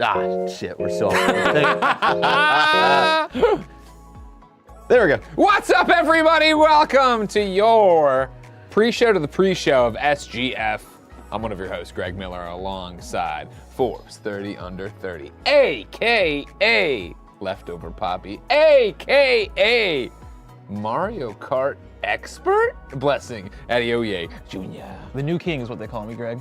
Ah, shit, we're still on. There we go. What's up, everybody? Welcome to your pre-show to the pre-show of SGF. I'm one of your hosts, Greg Miller, alongside Forbes 30 Under 30, a.k.a. Leftover Poppy, a.k.a. Mario Kart Expert? Blessing Adeoye Jr. The new king is what they call me, Greg.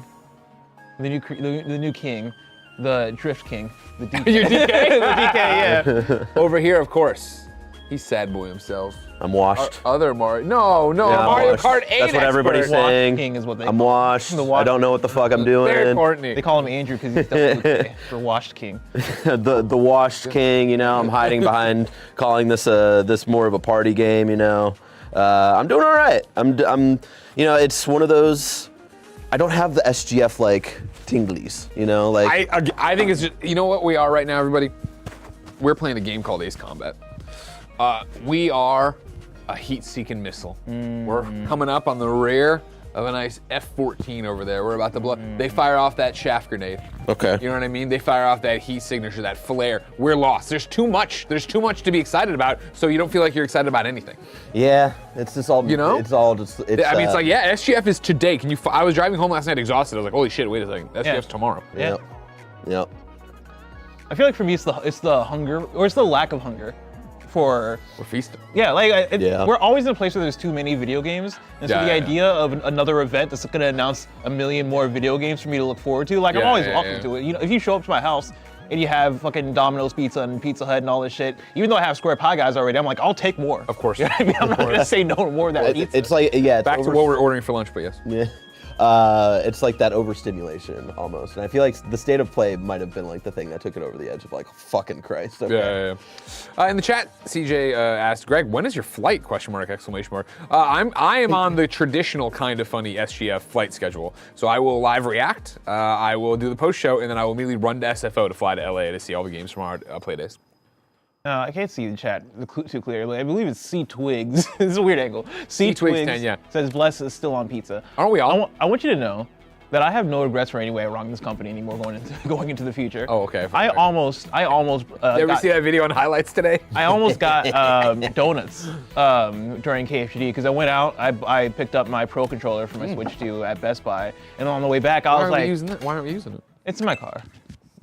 The new king, the drift king, the DK. Your DK? The DK, yeah. Over here, of course, he's sad boy himself. I'm washed. Other Mario, no, Yeah, I'm Mario washed. Kart 8 That's what everybody's expert. saying. King is what they I'm call washed. The washed- I don't know what the fuck I'm doing. There, Courtney. They call him Andrew because he's definitely for washed king. the washed king, you know, I'm hiding behind calling this this more of a party game, you know. I'm doing all right. I'm you know, it's one of those, I don't have the SGF like tinglies, you know, like I think it's just, you know what we are right now, everybody? We're playing a game called Ace Combat. We are a heat-seeking missile. We're coming up on the rear of a nice F-14 over there. We're about to blow. They fire off that shaft grenade. Okay. You know what I mean? They fire off that heat signature, that flare. We're lost. There's too much. There's too much to be excited about, so you don't feel like you're excited about anything. Yeah, it's just all, You know? it's all just, it's, I mean, it's like, yeah, SGF is today. I was driving home last night exhausted. I was like, holy shit, wait a second. SGF's tomorrow. Yeah. Yep. I feel like for me, it's the hunger, or it's the lack of hunger for. We're feasting. Yeah, like Yeah. we're always in a place where there's too many video games, and so Yeah, the yeah, idea of another event that's going to announce a million more video games for me to look forward to, like I'm Yeah, always yeah, welcome yeah. to it. You know, if you show up to my house and you have fucking Domino's Pizza and Pizza Hut and all this shit, even though I have Square Pie Guys already, I'm like, I'll take more. Of course. You know what I mean? I'm not going to say no to more of that pizza. It's like, yeah, it's Back to what we're ordering for lunch, but yes. Yeah. It's like that overstimulation almost, and I feel like the state of play might have been like the thing that took it over the edge of like, fucking Christ. Okay. Yeah. In the chat, CJ asked, Greg, when is your flight? Question mark, exclamation mark. I am on the traditional kind of funny SGF flight schedule. So I will live react, I will do the post show, and then I will immediately run to SFO to fly to LA to see all the games from our play days. I can't see the chat too clearly. I believe it's C Twigs. It's a weird angle. C Twigs Twigs 10, yeah. says Bless is still on pizza. Aren't we all? I want you to know that I have no regrets for any way I wrong this company anymore going into the future. Oh, okay. I almost. You ever see that video on highlights today? I almost got donuts during KFGD because I went out. I picked up my Pro controller for my Switch 2 at Best Buy, and on the way back I was like, Why aren't we using it? "It's in my car.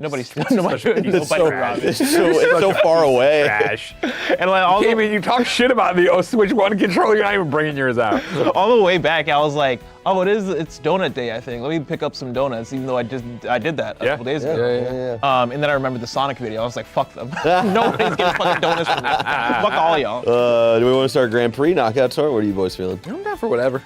Nobody's It's so far away. Trash. And like all Hey, you talk shit about the Switch 1 controller, you're not even bringing yours out. all the way back, I was like, "Oh, it's donut day, I think. Let me pick up some donuts," even though I did that a couple days ago. Yeah. And then I remembered the Sonic video. I was like, "Fuck them. Nobody's getting fucking donuts from me. Fuck all y'all." Do we want to start Grand Prix knockout tour? What are you boys feeling? I'm down for whatever.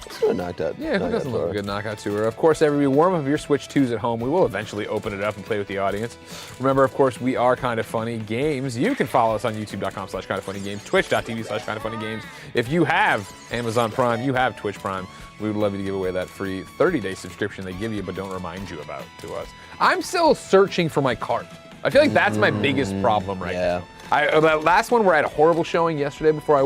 Let's do a knocked out. Yeah, who knockout doesn't love tour. a good knockout tour? Of course, everybody warm up your Switch 2s at home. We will eventually open it up and play with the audience. Remember, of course, we are Kind of Funny Games. You can follow us on youtube.com/kindoffunnygames, twitch.tv/kindoffunnygames. If you have Amazon Prime, you have Twitch Prime, we would love you to give away that free 30-day subscription they give you but don't remind you about to us. I'm still searching for my cart. I feel like that's my biggest problem right yeah. now. That last one where I had a horrible showing yesterday before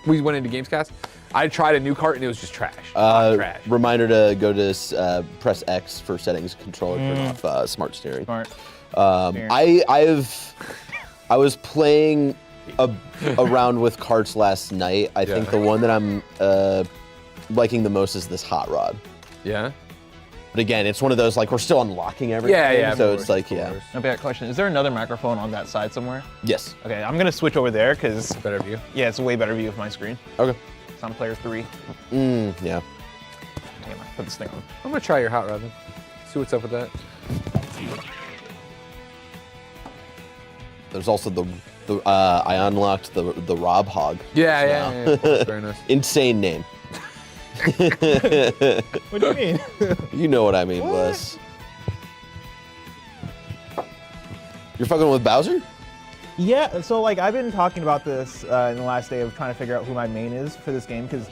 we went into Gamescast. I tried a new cart and it was just trash. Trash. Reminder to go to press X for settings, controller, turn off smart steering. Smart. I was playing around with carts last night. I think the one that I'm liking the most is this hot rod. Yeah. But again, it's one of those like we're still unlocking everything. Yeah. So of it's course, like of course. A bad question. Is there another microphone on that side somewhere? Yes. Okay, I'm gonna switch over there because Better view. yeah, it's a way better view of my screen. Okay. It's on player 3. Yeah. Damn, I put this thing on. I'm gonna try your hot rod then. See what's up with that. There's also I unlocked the Rob Hog. Yeah. Very nice. Insane name. What do you mean? You know what I mean, Bless. You're fucking with Bowser? Yeah, so like I've been talking about this in the last day of trying to figure out who my main is for this game, because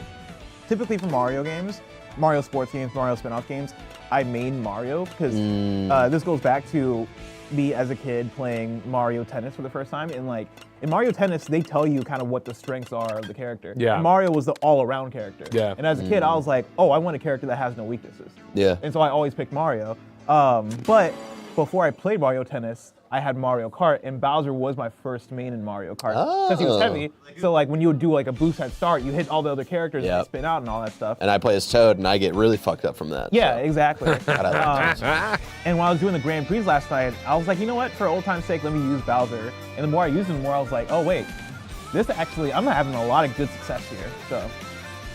typically for Mario games, Mario sports games, Mario spin-off games, I main Mario because this goes back to me as a kid playing Mario Tennis for the first time. And like in Mario Tennis, they tell you kind of what the strengths are of the character. Yeah. And Mario was the all-around character. Yeah. And as a kid, I was like, oh, I want a character that has no weaknesses. Yeah. And so I always picked Mario. But before I played Mario Tennis, I had Mario Kart, and Bowser was my first main in Mario Kart because he was heavy. So like when you would do like a boost at start, you hit all the other characters and they spin out and all that stuff. And I play as Toad, and I get really fucked up from that. Yeah, so. exactly. God, I like Toad. And when I was doing the Grand Prix last night, I was like, you know what? For old time's sake, let me use Bowser. And the more I used him, the more I was like, oh wait, this actually, I'm having a lot of good success here. So.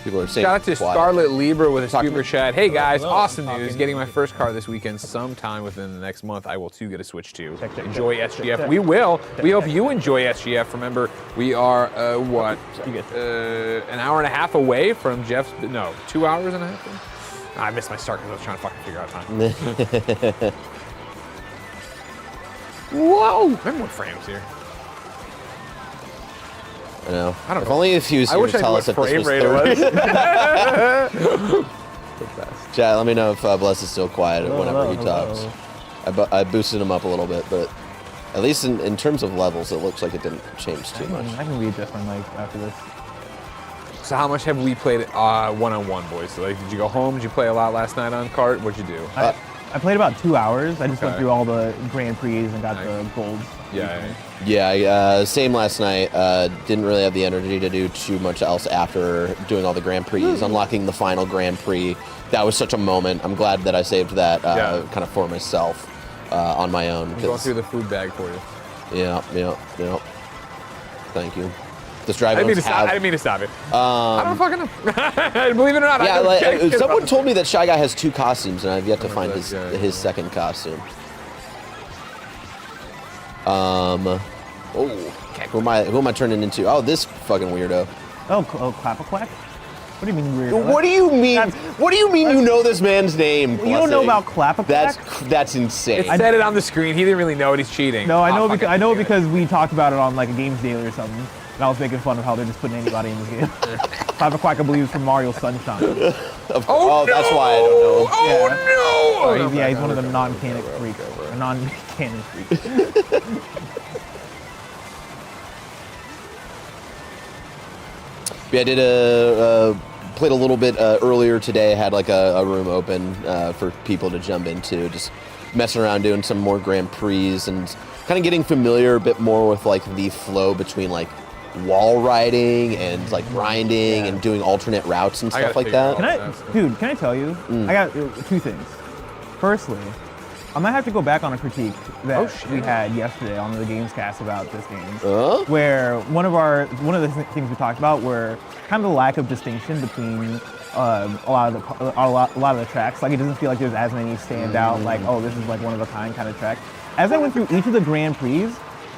People are saying Shout out to quiet. Scarlet Libra with a super chat. Hey guys, Hello. awesome news. Getting my first car this weekend sometime within the next month. I will too get a Switch 2. Check. Enjoy SGF. We will. We hope you enjoy SGF. Remember, we are, an hour and a half away from Jeff's, no, 2 hours and a half? I missed my start because I was trying to fucking figure out time. Whoa! Remember what frames here? I know. I don't if know. only if he was I here wish to I tell knew us what if this frame was rate 30. it was. Chat, let me know if Bless is still quiet whenever he hello. talks. I boosted him up a little bit, but at least in terms of levels, it looks like it didn't change too much. I can read different like after this. So how much have we played one-on-one, boys? So, like, did you go home? Did you play a lot last night on Kart? What'd you do? I played about 2 hours. I just went Okay. through all the Grand Prix and got the golds. Yeah, same last night. Didn't really have the energy to do too much else after doing all the Grand Prix, unlocking the final Grand Prix. That was such a moment. I'm glad that I saved that kind of for myself on my own. I'm going through the food bag for you. Yeah. Thank you. This I drive didn't mean to stop it. I don't fucking know. Believe it or not, I Yeah, don't check. someone told me that Shy Guy has 2 costumes, and I've yet to find God. his second costume. Who am I turning into? Oh, this fucking weirdo. Oh, Clap-a-Quack? What do you mean weird? What do you mean? What do you mean you know this man's name? You don't know Blessing? about Clap-a-Quack? That's insane. It said it on the screen. He didn't really know it. He's cheating. No, I know Oh, because I know fucking because we talked about it on like a Games Daily or something, and I was making fun of how they're just putting anybody in this game. Clap-a-Quack, I believe, is from Mario Sunshine. Oh, that's why I don't know. Oh Yeah. no! He's one of the non-canon freaks. Or non-canon freaks. Yeah, I did played a little bit earlier today. Had like a room open for people to jump into, just messing around doing some more Grand Prix and kind of getting familiar a bit more with like the flow between like wall riding and like grinding and doing alternate routes and stuff like that. Can I tell you? I got 2 things. Firstly, I might have to go back on a critique that we had yesterday on the Gamescast about this game, where one of the things we talked about were kind of the lack of distinction between a lot of the tracks. Like it doesn't feel like there's as many stand out. Like this is like one of a kind of track. As I went through each of the Grand Prix,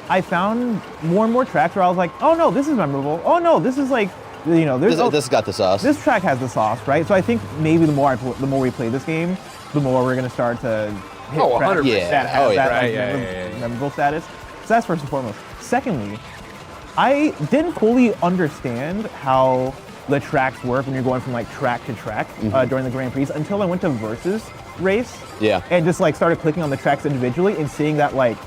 I found more and more tracks where I was like, oh no, this is memorable. Oh no, this is like, This got the sauce. This track has the sauce, right? So I think maybe the more we play this game, the more we're gonna start to hit tracks 100%. that have that Yeah. memorable status. So that's first and foremost. Secondly, I didn't fully understand how the tracks work when you're going from like track to track during the Grand Prix until I went to Versus race. Yeah. And just like started clicking on the tracks individually and seeing that like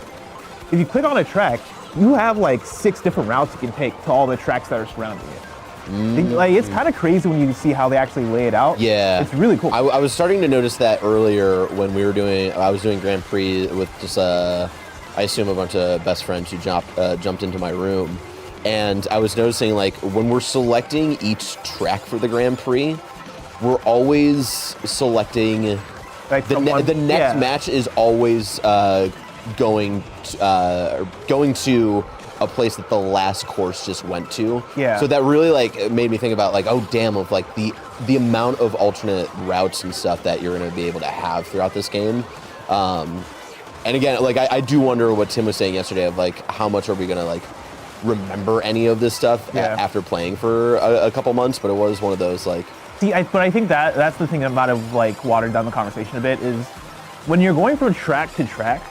if you click on a track, you have like 6 different routes you can take to all the tracks that are surrounding it. Like it's kind of crazy when you see how they actually lay it out. Yeah, it's really cool. I was starting to notice that earlier when I was doing Grand Prix with just I assume a bunch of best friends who jumped into my room, and I was noticing like when we're selecting each track for the Grand Prix, we're always selecting like the next match is always going to a place that the last course just went to. Yeah. So that really like made me think about like, oh damn, of like the amount of alternate routes and stuff that you're gonna be able to have throughout this game. And again, like I do wonder what Tim was saying yesterday of like how much are we gonna like remember any of this stuff after playing for a couple months, but it was one of those like. See, but I think that's the thing that might have like watered down the conversation a bit is when you're going from track to track,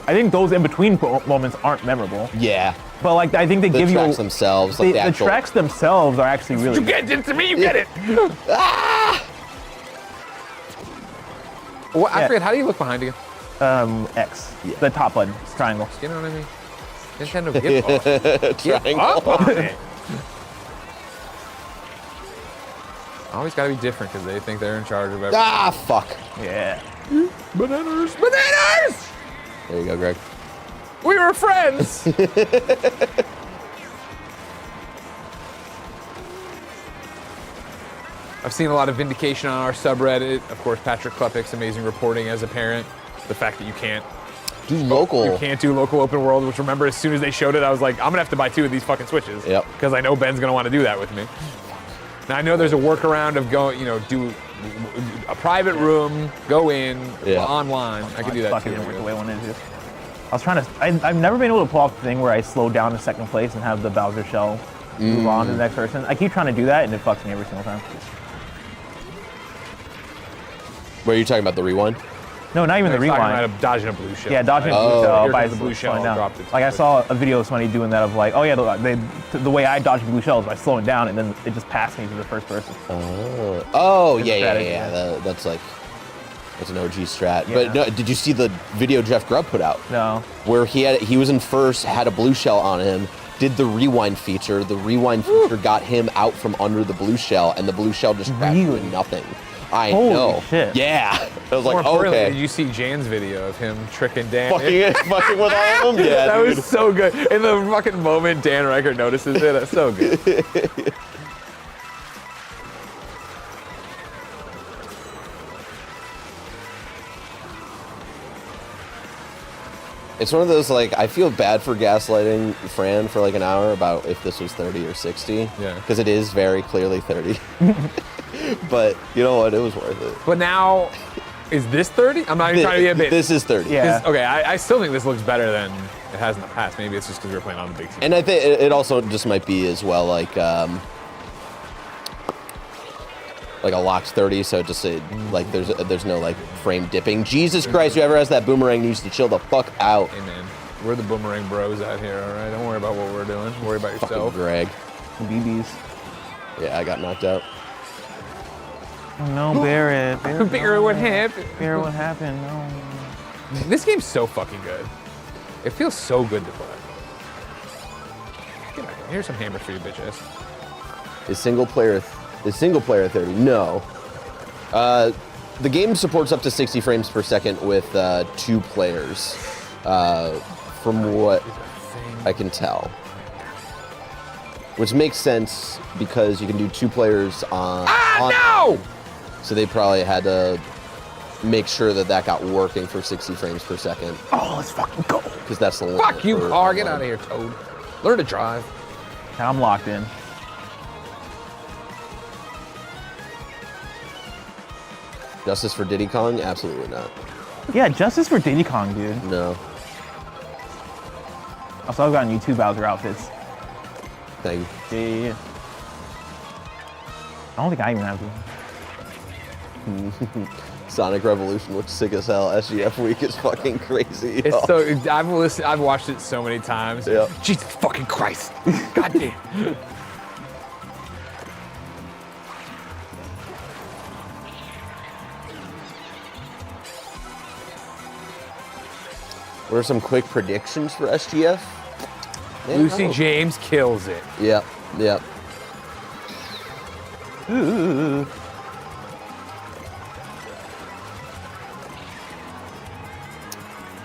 I think those in between moments aren't memorable. Yeah. But like I think they give you the tracks themselves, like the tracks themselves are actually really. You get it to me, you get it. Well, I forget, how do you look behind again? X. The top button. Triangle. You know what I mean? Nintendo, get off. Get Triangle. up on it. Always gotta be different because they think they're in charge of everything. Ah, fuck. Yeah. Bananas! Bananas! There you go, Greg. We were friends! I've seen a lot of vindication on our subreddit. Of course, Patrick Klepek's amazing reporting as a parent. The fact that you can't Do local. You can't do local open world, which remember as soon as they showed it, I was like, I'm gonna have to buy 2 of these fucking Switches. Yep. Because I know Ben's gonna want to do that with me. Now I know there's a workaround of do a private room, go in, online. I can do that Fucking too. didn't work the way I wanted to. I was trying to. I've never been able to pull off the thing where I slow down to second place and have the Bowser shell move on to the next person. I keep trying to do that and it fucks me every single time. Where are you talking about the rewind? No, not even the Talking rewind. about dodging a blue shell. Yeah, dodging Right? a blue shell Here by comes the blue shell slowing down. dropped it. Like I saw a video of somebody doing that of like, oh yeah, the way I dodge blue shells by slowing down and then it just passed me to the first person. Oh, Good yeah. strategy, That's like, that's an OG strat. Yeah. But no, did you see the video Jeff Grubb put out? No. Where he was in first, had a blue shell on him, did the rewind feature. The rewind feature got him out from under the blue shell, and the blue shell just crashed Really? into nothing. I Holy know. shit. Yeah. I was More like, importantly, okay. did you see Jan's video of him tricking Dan? Fucking with all of them? Yeah, that dude. was so good. In the fucking moment Dan Reichert notices it, that's so good. It's one of those, like, I feel bad for gaslighting Fran for like an hour about if this was 30 or 60. Yeah. Because it is very clearly 30. But you know what? It was worth it. But now, is this 30? I'm not even trying to be a bitch. This is 30. Yeah. Okay, I still think this looks better than it has in the past. Maybe it's just because we were playing on the big screen. And I think it also just might be as well like a locked 30, so it just like there's no like frame dipping. Jesus Christ, whoever has that boomerang needs to chill the fuck out. Hey man, we're the boomerang bros out here, all right? Don't worry about what we're doing. Worry about Fucking yourself. Greg. BBs. Yeah, I got knocked out. Oh no, Barrett. Barrett, what happened? Barrett, what happened? No. This game's so fucking good. It feels so good to play. Get out here. Here's some hammers for you, bitches. Is single player 30? No. The game supports up to 60 frames per second with 2 players, from what I can tell. Which makes sense because you can do 2 players on. No! So they probably had to make sure that got working for 60 frames per second. Oh, let's fucking go. Because that's the limit. Fuck you, for car. Get online. out of here, Toad. Learn to drive. Now I'm locked in. Justice for Diddy Kong? Absolutely not. Yeah, justice for Diddy Kong, dude. No. Also, I've gotten you 2 Bowser outfits. Thank you. Yeah. I don't think I even have to. Sonic Revolution looks sick as hell. SGF Week is fucking crazy. It's so I've watched it so many times. Yeah. Jesus fucking Christ. God damn. What are some quick predictions for SGF? Man, Lucy oh. James kills it. Yep. Ooh.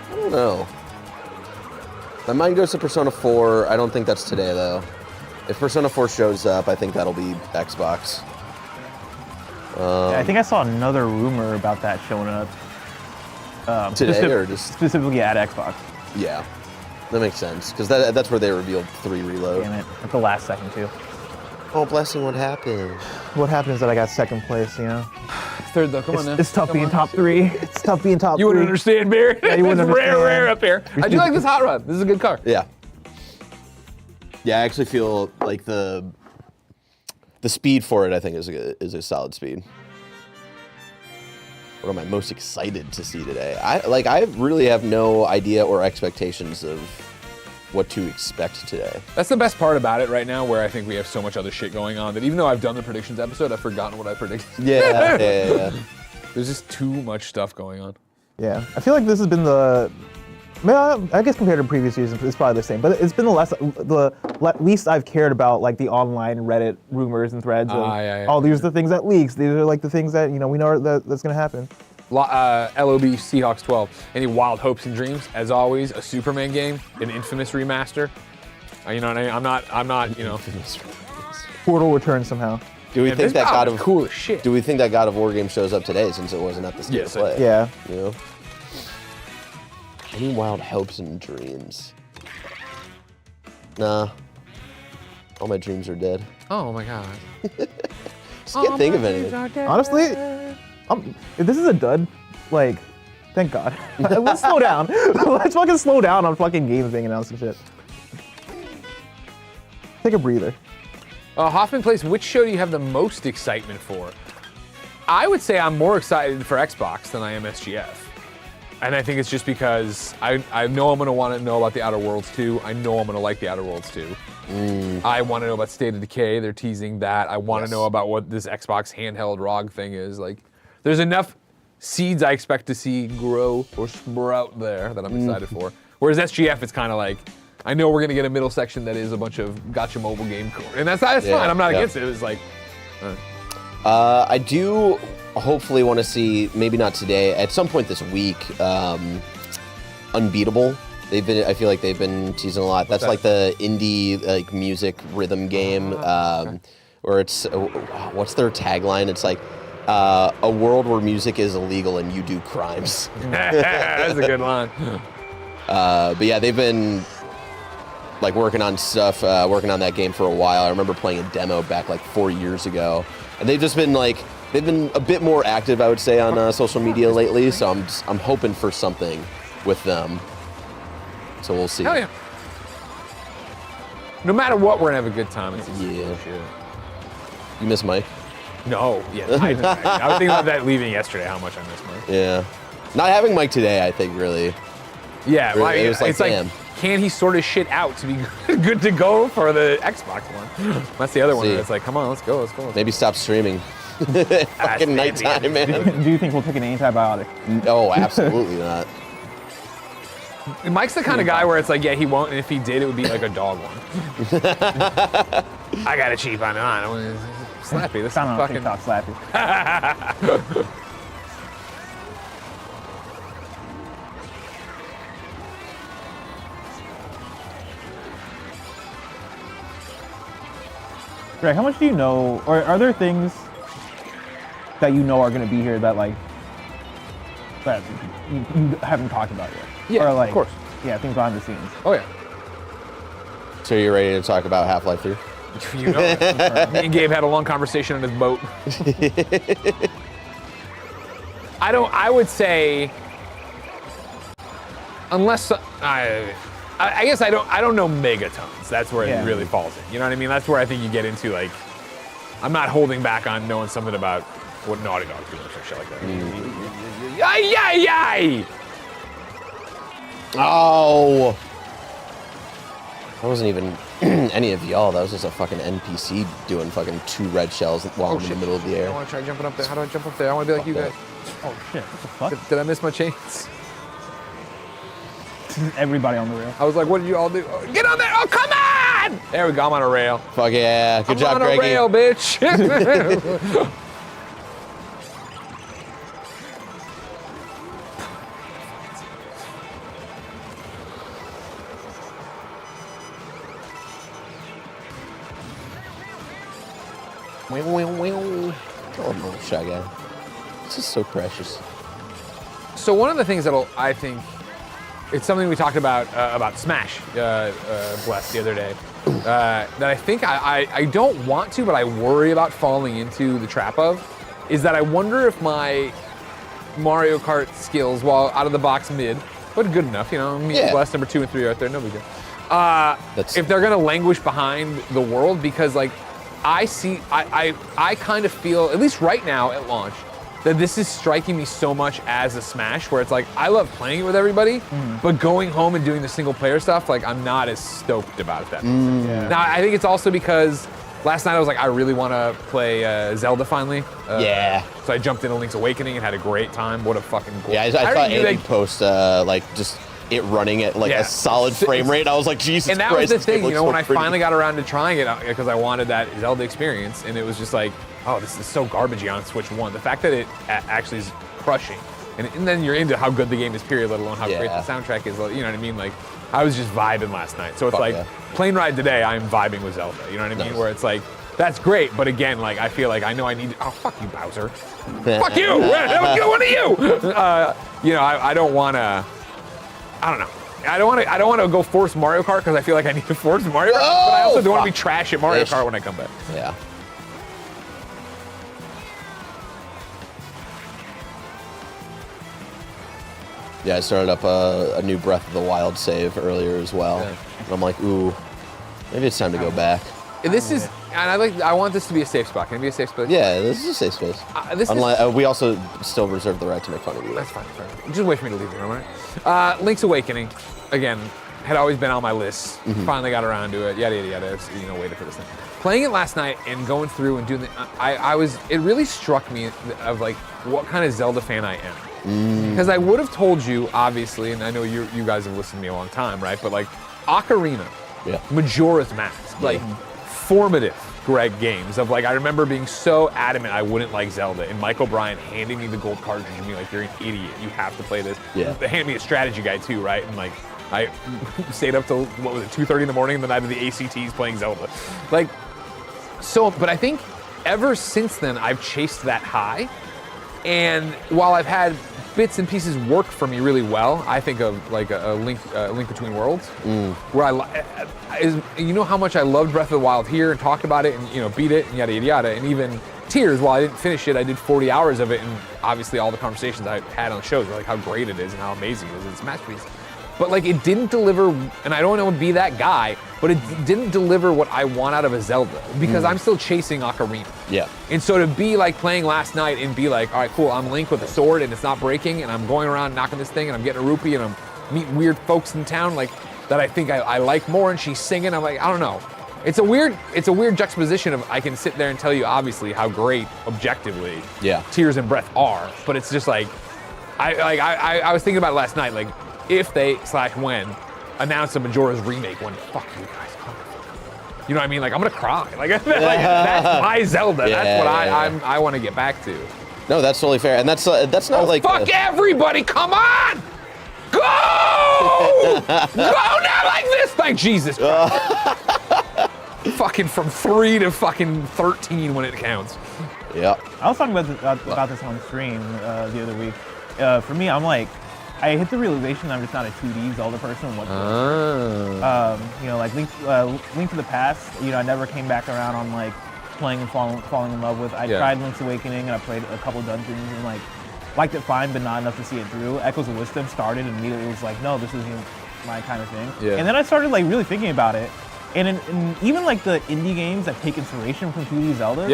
I don't know. My mind goes to Persona 4. I don't think that's today, though. If Persona 4 shows up, I think that'll be Xbox. Yeah, I think I saw another rumor about that showing up. Today or just... Specifically at Xbox. Yeah. That makes sense. Because that's where they revealed 3 Reload. Damn it. At the last second, too. Oh, Blessing, what happened? What happened is that I got second place, you know? Third though, come on now. It's tough being top 3. It's tough being top 3. You wouldn't understand, Barry. you wouldn't It's rare understand. up here. I do like this hot rod. This is a good car. Yeah. Yeah, I actually feel like the speed for it, I think, is a solid speed. What am I most excited to see today? I really have no idea or expectations of what to expect today. That's the best part about it right now, where I think we have so much other shit going on that even though I've done the predictions episode, I've forgotten what I predicted. Yeah. There's just too much stuff going on. Yeah, I feel like this has been the. Well, I guess compared to previous years, it's probably the same. But it's been the least I've cared about like the online Reddit rumors and threads. Of, oh, these are the things that leaks. These are like the things that we know that's gonna happen. LOB Seahawks 12. Any wild hopes and dreams? As always, a Superman game, an Infamous remaster. You know what I mean? I'm not. Portal returns somehow. Do we think that God of cool as shit? Do we think that God of War game shows up today since it wasn't at the State of Play? Yeah. You know? Any wild hopes and dreams? Nah. All my dreams are dead. Oh my god. Just can't think of anything. Honestly, if this is a dud, like, thank God. Let's slow down. Let's fucking slow down on fucking games being announced and shit. Take a breather. Hoffman plays, which show do you have the most excitement for? I would say I'm more excited for Xbox than I am SGF. And I think it's just because I know I'm going to want to know about the Outer Worlds 2. I know I'm going to like the Outer Worlds 2. I want to know about State of Decay. They're teasing that. I want to know about what this Xbox handheld ROG thing is. Like, there's enough seeds I expect to see grow or sprout there that I'm excited for. Whereas SGF, it's kind of like, I know we're going to get a middle section that is a bunch of gotcha mobile game core. And that's fine. I'm not against it. It's like... I do hopefully want to see, maybe not today, at some point this week, Unbeatable. I feel like they've been teasing a lot. That's like the indie like music rhythm game, where it's what's their tagline? It's like a world where music is illegal and you do crimes. That's a good line. But yeah, they've been like working on stuff, working on that game for a while. I remember playing a demo back like 4 years ago, and they've just been like, they've been a bit more active, I would say, on social media lately. So I'm hoping for something with them. So we'll see. Hell yeah. No matter what, we're gonna have a good time. Yeah. You miss Mike? No, yeah. I was thinking about that leaving yesterday, how much I miss Mike. Yeah. Not having Mike today, I think, really. Yeah, well, it was like, it's damn. like, can he sort his shit out to be good to go for the Xbox one? That's the other one. It's like, come on, let's go. Maybe stop streaming. Fucking nighttime, man. Do you think we'll take an antibiotic? No, absolutely not. Mike's the kind of guy where it's like, yeah, he won't, and if he did, it would be like a dog one. I got a cheap on it. Slappy, this is fucking... TikTok Slappy. Greg, how much do you know, or are there things that you know are going to be here that like that you haven't talked about yet? Yeah, or, like, of course. Yeah, things behind the scenes. Oh yeah. So you're ready to talk about Half-Life 3? You know, me and Gabe had a long conversation on his boat. I would say, unless I guess I don't know megatons. That's where it really falls in. You know what I mean? That's where I think you get into like, I'm not holding back on knowing something about what Naughty Dog's doing or shit like that. Yay! Oh! That wasn't even any of y'all. That was just a fucking NPC doing fucking 2 red shells while in the middle of the air. I want to try jumping up there. How do I jump up there? I want to be like you guys. Oh shit! What the fuck? Did I miss my chains? Everybody on the rail. I was like, what did you all do? Oh, get on there! Oh, come on! There we go. I'm on a rail. Fuck yeah! Good job, I'm on Greggy. a rail, bitch. Oh, no, Shy Guy. This is so precious. So one of the things I think, it's something we talked about Smash, Bless, the other day, that I think I don't want to, but I worry about falling into the trap of, is that I wonder if my Mario Kart skills, while out of the box mid, but good enough, you know, Bless number 2 and 3 are out there, no big deal. If they're gonna languish behind the world, because like, I kind of feel, at least right now at launch, that this is striking me so much as a Smash, where it's like, I love playing it with everybody, but going home and doing the single player stuff, like I'm not as stoked about it. That makes sense. Now, I think it's also because last night I was like, I really want to play Zelda finally. Yeah. So I jumped into Link's Awakening and had a great time. What a fucking goal. Yeah, I saw Andy post like just it running at like a solid frame rate. I was like, Jesus And that Christ, was the thing, you know, so when I pretty. finally got around to trying it, because I wanted that Zelda experience, and it was just like, oh, this is so garbagey on Switch 1. The fact that it actually is crushing, and then you're into how good the game is, period, let alone how great the soundtrack is, you know what I mean? Like, I was just vibing last night. So it's plane ride today, I'm vibing with Zelda, you know what I mean? Where it's like, that's great, but again, like, I feel like I know I need to, oh, fuck you, Bowser. Fuck you! One of you! You know, I don't want to, I don't know. I don't want to go force Mario Kart because I feel like I need to force Mario Kart, but I also don't want to be trash at Mario Kart when I come back. Yeah. Yeah, I started up a new Breath of the Wild save earlier as well. Yeah. And I'm like, ooh, maybe it's time to go back. This is, and I want this to be a safe spot. Can it be a safe space? Yeah, this is a safe space. We also still reserve the right to make fun of you. That's fine. Just wait for me to leave the room, all right? Link's Awakening, again, had always been on my list. Finally got around to it. Yada yada yada. You know, waited for this thing. Playing it last night and going through and doing it really struck me of like what kind of Zelda fan I am. Because I would have told you, obviously, and I know you guys have listened to me a long time, right? But like Ocarina, Majora's Mask, like formative Greg games of like, I remember being so adamant I wouldn't like Zelda, and Mike O'Brien handing me the gold cartridge and being like, you're an idiot, you have to play this. They handed me a strategy guide too, right? And like, I stayed up till, 2:30 in the morning the night of the ACTs playing Zelda. Like, so, but I think ever since then, I've chased that high. And while I've had bits and pieces work for me really well, I think of like a Link Between Worlds, where you know how much I loved Breath of the Wild here and talked about it and, you know, beat it and yada yada yada, and even Tears, while I didn't finish it, I did 40 hours of it, and obviously all the conversations I had on the shows were like how great it is and how amazing it is. It's a masterpiece. But like, it didn't deliver, and I don't want to be that guy, but it didn't deliver what I want out of a Zelda, because I'm still chasing Ocarina. Yeah. And so to be like playing last night and be like, all right, cool, I'm Link with a sword and it's not breaking, and I'm going around knocking this thing and I'm getting a rupee and I'm meeting weird folks in town like that I think I like more, and she's singing, I'm like, I don't know. It's a weird juxtaposition of, I can sit there and tell you obviously how great objectively Tears and Breath are, but it's just like, I was thinking about it last night, like, if they /when announce a Majora's remake, when fuck you guys, you know what I mean? Like, I'm gonna cry. Like, that's my Zelda. That's what I want to get back to. No, that's totally fair, and that's not like fuck everybody. Come on, go, go now like this, like Jesus Christ. Fucking from 3 to fucking 13 when it counts. Yeah. I was talking about this on stream the other week. For me, I'm like, I hit the realization I'm just not a 2D Zelda person whatsoever. You know, like Link to the Past, you know, I never came back around on like playing and falling in love with. I tried Link's Awakening and I played a couple dungeons and like liked it fine, but not enough to see it through. Echoes of Wisdom started and immediately was like, no, this isn't my kind of thing. Yeah. And then I started like really thinking about it. And even like the indie games that take inspiration from 2D Zelda,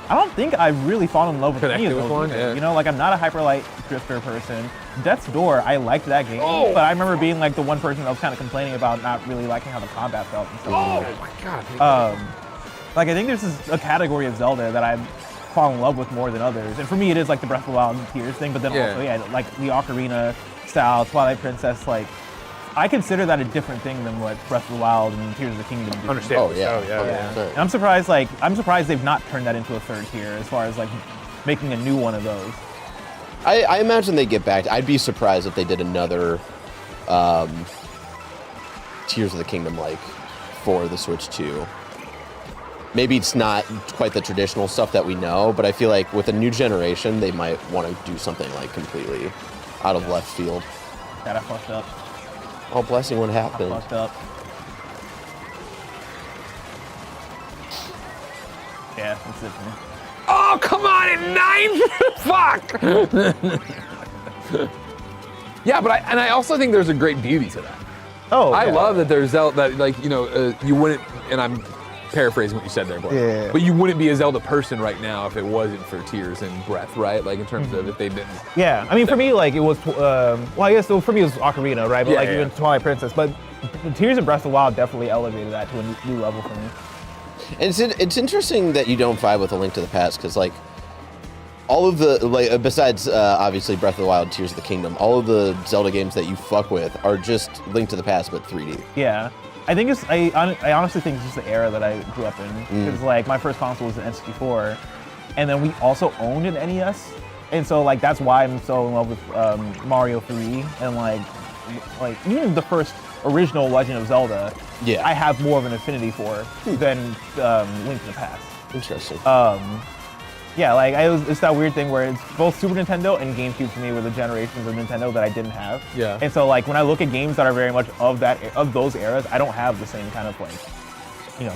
I don't think I really fallen in love with any of those. You know, like I'm not a Hyperlight Drifter person. Death's Door, I liked that game, but I remember being like the one person that was kind of complaining about not really liking how the combat felt. And stuff. Oh my god! Like I think there's a category of Zelda that I've fallen in love with more than others, and for me it is like the Breath of the Wild and Tears thing, but then also like the Ocarina style, Twilight Princess, like. I consider that a different thing than what Breath of the Wild and Tears of the Kingdom do. Understand? Oh yeah. And I'm surprised they've not turned that into a third tier as far as like making a new one of those. I imagine they get back. I'd be surprised if they did another Tears of the Kingdom like for the Switch 2. Maybe it's not quite the traditional stuff that we know, but I feel like with a new generation, they might want to do something like completely out of left field. God, I fucked up. Oh, blessing, what happened? I fucked up. Yeah, that's it for me. Oh, come on, at 9? Fuck! Yeah, but I also think there's a great beauty to that. Oh, I love that there's Zelda, that, like, you know, you wouldn't, and I'm paraphrasing what you said there, Glenn. But you wouldn't be a Zelda person right now if it wasn't for Tears and Breath, right? Like, in terms of if they didn't. Yeah, I mean, for me, like, it was, well, I guess for me it was Ocarina, right? But even Twilight Princess. But Tears and Breath of the Wild definitely elevated that to a new level for me. And it's interesting that you don't vibe with A Link to the Past, because like all of the besides obviously Breath of the Wild, Tears of the Kingdom, all of the Zelda games that you fuck with are just Link to the Past but 3D. Yeah. I think I honestly think it's just the era that I grew up in. Because like my first console was the N64, and then we also owned an NES, and so like that's why I'm so in love with Mario 3 and like even the first original Legend of Zelda. Yeah. I have more of an affinity for than Link to the Past. Interesting. Yeah, like it's that weird thing where it's both Super Nintendo and GameCube for me were the generations of Nintendo that I didn't have. Yeah. And so like when I look at games that are very much of those eras, I don't have the same kind of like,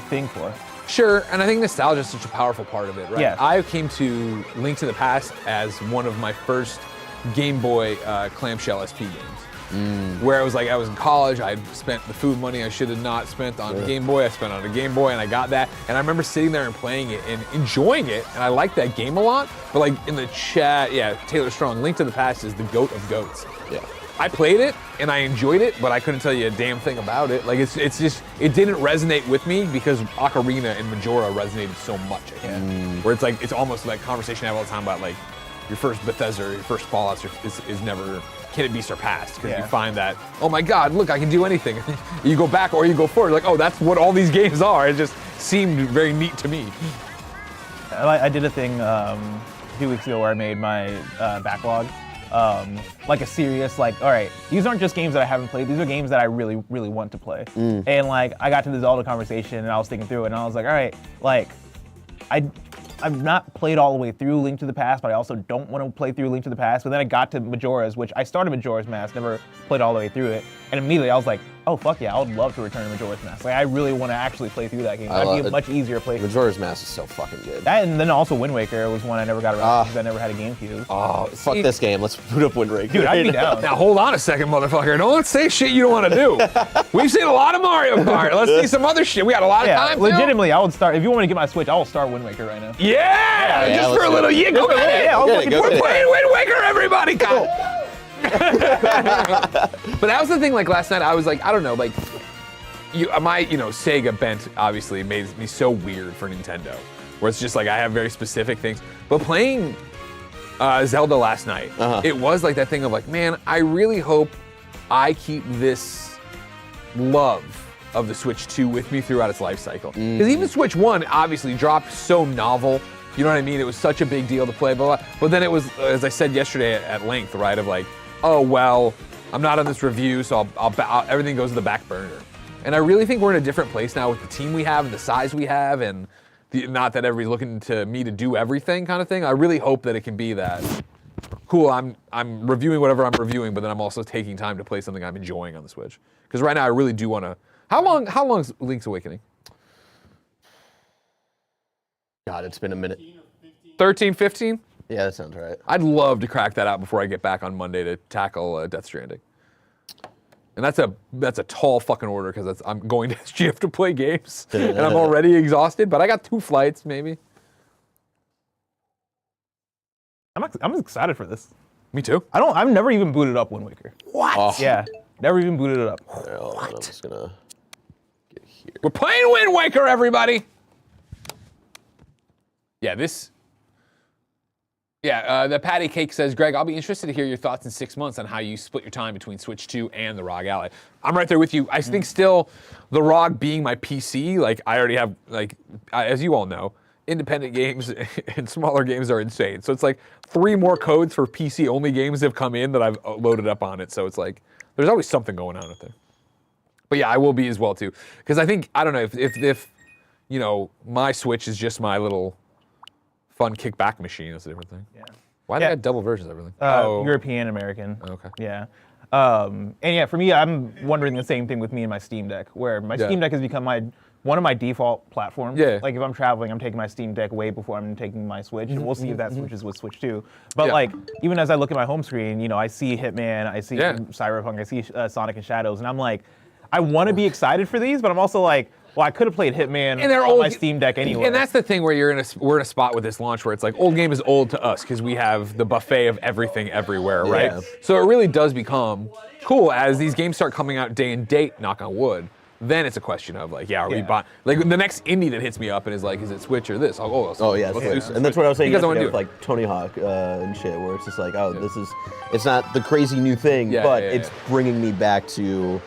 thing for. Sure, and I think nostalgia is such a powerful part of it, right? Yeah. I came to Link to the Past as one of my first Game Boy clamshell SP games. Where I was in college, I spent the food money I should have not spent on Game Boy, I spent on a Game Boy, and I got that, and I remember sitting there and playing it and enjoying it, and I liked that game a lot, but like in the chat, Taylor Strong, Link to the Past is the goat of goats. Yeah. I played it, and I enjoyed it, but I couldn't tell you a damn thing about it. Like, it's just, it didn't resonate with me because Ocarina and Majora resonated so much, I think. Where it's like, it's almost like conversation I have all the time about like, your first Bethesda, your first Fallout is never, can it be surpassed? Because you find that, oh my God, look, I can do anything. You go back or you go forward, like, oh, that's what all these games are. It just seemed very neat to me. I did a thing a few weeks ago where I made my backlog like a serious, like, all right, these aren't just games that I haven't played, these are games that I really, really want to play. And like, I got to the Zelda conversation and I was thinking through it and I was like, all right, like, I've not played all the way through Link to the Past, but I also don't want to play through Link to the Past. But then I got to Majora's, which I started Majora's Mask, never played all the way through it. And immediately I was like, oh, fuck yeah, I would love to return to Majora's Mask. Like, I really want to actually play through that game. That'd be a much easier play. Majora's Mask is so fucking good. That, and then also Wind Waker was one I never got around to because I never had a GameCube. Oh, fuck this game. Let's boot up Wind Waker. Dude, I'd be down. Now hold on a second, motherfucker. Don't say shit you don't want to do. We've seen a lot of Mario Kart. Let's see some other shit. We got a lot of time. Legitimately, I would start, if you want me to get my Switch, I will start Wind Waker right now. Yeah, just for a little Go We're get it. playing Wind Waker, everybody. Cool. But that was the thing, like last night, I was like, I don't know, like, Sega bent obviously made me so weird for Nintendo, where it's just like I have very specific things. But playing Zelda last night, it was like that thing of like, man, I really hope I keep this love of the Switch 2 with me throughout its life cycle. Because even Switch 1 obviously dropped so novel. You know what I mean? It was such a big deal to play, but then it was, as I said yesterday at length, right? Of like, oh well, I'm not on this review, so everything goes to the back burner. And I really think we're in a different place now with the team we have and the size we have, and not that everybody's looking to me to do everything kind of thing. I really hope that it can be that. Cool, I'm reviewing whatever I'm reviewing, but then I'm also taking time to play something I'm enjoying on the Switch. Because right now I really do want to. How long is Link's Awakening? God, it's been a minute. 13, 15? Yeah, that sounds right. I'd love to crack that out before I get back on Monday to tackle Death Stranding. And that's a tall fucking order because I'm going to SGF to play games and I'm already exhausted. But I got 2 flights maybe. I'm excited for this. Me too. I've never even booted up Wind Waker. What? Oh. Yeah, never even booted it up. What? I'm just gonna get here. We're playing Wind Waker, everybody. Yeah, the Patty Cake says, Greg, I'll be interested to hear your thoughts in 6 months on how you split your time between Switch 2 and the ROG Ally. I'm right there with you. I think still the ROG being my PC, like I already have, like, as you all know, independent games and smaller games are insane. So it's like 3 more codes for PC only games have come in that I've loaded up on it. So it's like, there's always something going on with it. But yeah, I will be as well too. Because I think, I don't know, if my Switch is just my little fun kickback machine, that's a different thing. Yeah. Why do they have double versions of everything? European, American. Okay. Yeah. And yeah, for me, I'm wondering the same thing with me and my Steam Deck, where my Steam Deck has become one of my default platforms. Yeah. Like if I'm traveling, I'm taking my Steam Deck way before I'm taking my Switch, and we'll see if that switches with Switch 2. But like, even as I look at my home screen, I see Hitman, I see Cyberpunk, I see Sonic and Shadows, and I'm like, I want to be excited for these, but I'm also like, well, I could have played Hitman on my Steam Deck anyway. And that's the thing where we're in a spot with this launch where it's like, old game is old to us because we have the buffet of everything everywhere, right? So it really does become cool as these games start coming out day and date, knock on wood, then it's a question of like, are we buying? Like the next indie that hits me up and is like, is it Switch or this? I'll go. Oh yeah, Switch. And that's what I was saying Because I wanna yesterday do with it. like Tony Hawk and shit, where it's just like, this is, it's not the crazy new thing, but it's bringing me back to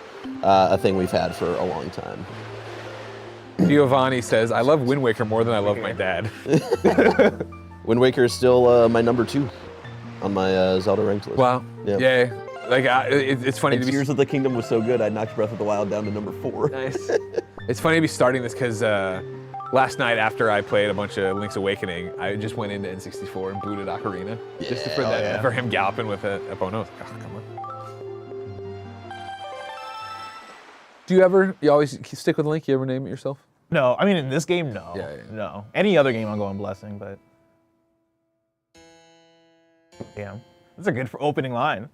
a thing we've had for a long time. Giovanni says, I love Wind Waker more than I love my dad. Wind Waker is still my number 2 on my Zelda ranked list. Wow. Yeah. Yeah. Like it's funny And to be. Tears of the Kingdom was so good, I knocked Breath of the Wild down to number 4. Nice. It's funny to be starting this because last night after I played a bunch of Link's Awakening, I just went into N64 and booted Ocarina just for him galloping with a Bono. Oh, come on. Do you always stick with Link? You ever name it yourself? No, I mean in this game, no. No. Any other game, I'm going Blessing, but. Damn, that's a good opening line.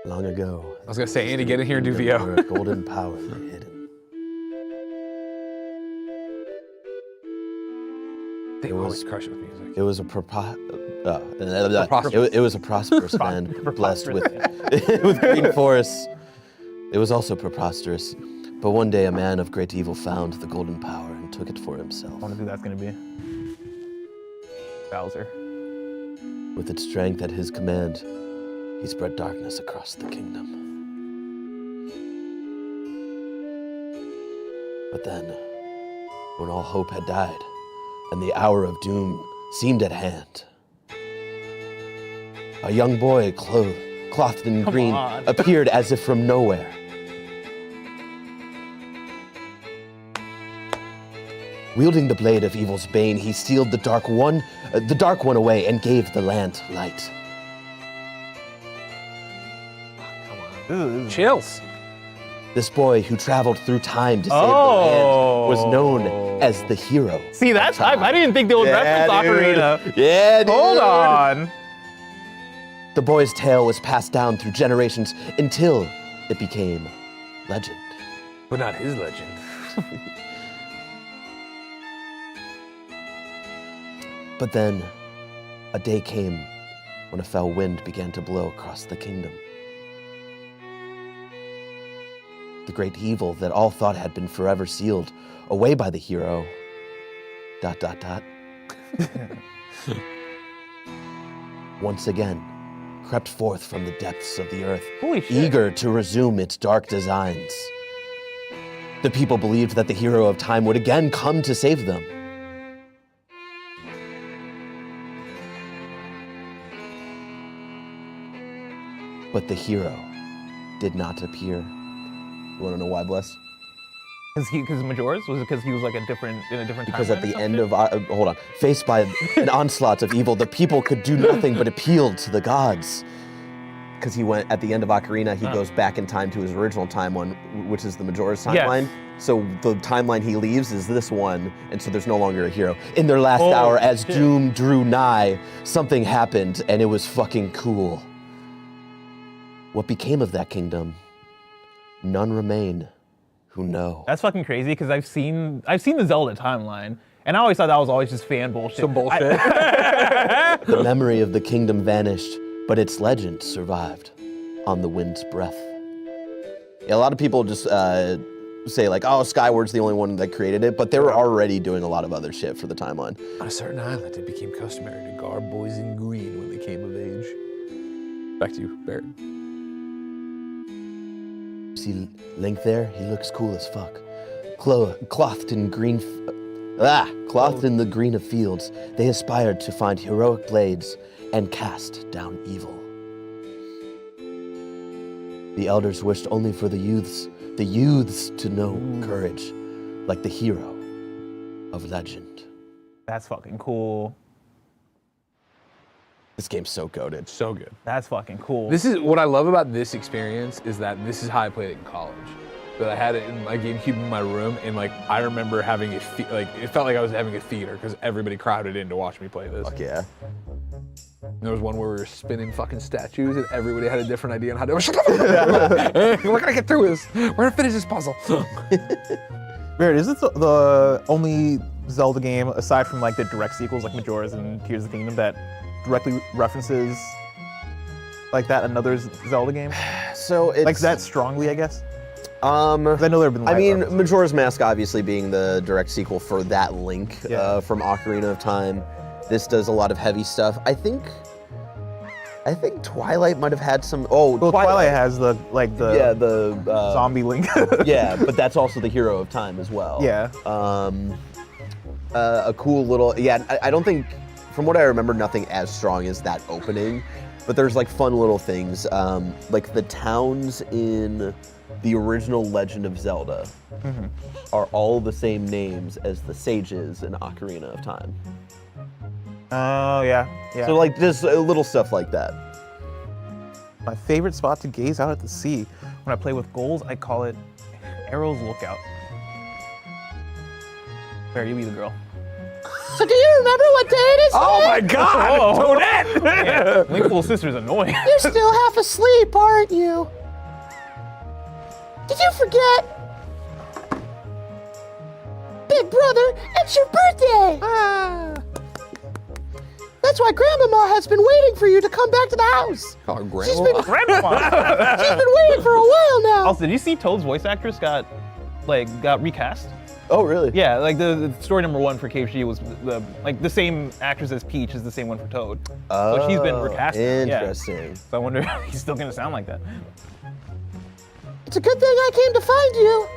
Long ago. I was gonna say, Andy, get in here and do VO. where golden power lay hidden. They always crush it with music. It was a it was a prosperous land blessed with with green forests. It was also preposterous, but one day a man of great evil found the golden power and took it for himself. I wonder who that's gonna be. Bowser. With its strength at his command, he spread darkness across the kingdom. But then, when all hope had died, and the hour of doom seemed at hand, a young boy clothed in green appeared as if from nowhere. Wielding the blade of evil's bane, he sealed the dark one away and gave the land light. Chills. This boy who traveled through time to save the land was known as the hero. See, that's I didn't think they would reference Ocarina. Yeah, dude. Hold on. The boy's tale was passed down through generations until it became legend. But not his legend. But then, a day came when a fell wind began to blow across the kingdom. The great evil that all thought had been forever sealed away by the hero, ... once again, crept forth from the depths of the earth, Holy shit. eager to resume its dark designs. The people believed that the hero of time would again come to save them. But the hero did not appear. You want to know why, Bless? Because Majora's? Was it because he was like in a different Because at timeline or the end something? of, faced by an onslaught of evil, the people could do nothing but appeal to the gods. Because he went, at the end of Ocarina, he goes back in time to his original timeline, which is the Majora's timeline. Yes. So the timeline he leaves is this one, and so there's no longer a hero. In their last hour, as doom drew nigh, something happened, and it was fucking cool. What became of that kingdom? None remain who know. That's fucking crazy because I've seen the Zelda timeline, and I always thought that was always just fan bullshit. Some bullshit. The memory of the kingdom vanished, but its legend survived on the wind's breath. Yeah, a lot of people just say like, oh, Skyward's the only one that created it, but they were already doing a lot of other shit for the timeline. On a certain island, it became customary to garb boys in green when they came of age. Back to you, Barrett. See Link there? He looks cool as fuck. Clothed in the green of fields, they aspired to find heroic blades and cast down evil. The elders wished only for the youths to know courage, like the hero of legend. That's fucking cool. This game's so goated. So good. That's fucking cool. This is what I love about this experience is that this is how I played it in college. That I had it in my GameCube in my room, and like I remember having it felt like I was having a theater because everybody crowded in to watch me play this. Fuck yeah. And there was one where we were spinning fucking statues, and everybody had a different idea on how to. Shut up! We're gonna get through this. We're gonna finish this puzzle. Barrett, is this the only Zelda game aside from like the direct sequels like Majora's and Tears of the Kingdom that directly references like that another Zelda game? So it's Like that strongly, I guess. 'Cause I I know there have been. live mean, references. Majora's Mask obviously being the direct sequel for that Link Yeah. from Ocarina of Time. This does a lot of heavy stuff. I think Twilight might have had some. Oh, Well, Twilight has the yeah, the zombie Link. yeah, but that's also the Hero of Time as well. Yeah. A cool little. Yeah, I don't think, from what I remember, nothing as strong as that opening. But there's like fun little things, like the towns in the original Legend of Zelda are all the same names as the sages in Ocarina of Time. Oh yeah. So like just little stuff like that. My favorite spot to gaze out at the sea. When I play with goals, I call it Arrow's Lookout. There, you be the girl. So do you remember what day it is? Oh my God, Toadette! Yeah. Link's little sister's annoying. You're still half asleep, aren't you? Did you forget? Big brother, it's your birthday! That's why Grandmama has been waiting for you to come back to the house. Oh, She's Grandma. been, Grandma. she's been waiting for a while now. Also, did you see Toad's voice actress got recast? Oh, really? Yeah, like the story number 1 for KFG was the same actress as Peach is the same one for Toad. So she's been recast. Interesting. Yeah. So I wonder if he's still gonna sound like that. It's a good thing I came to find you.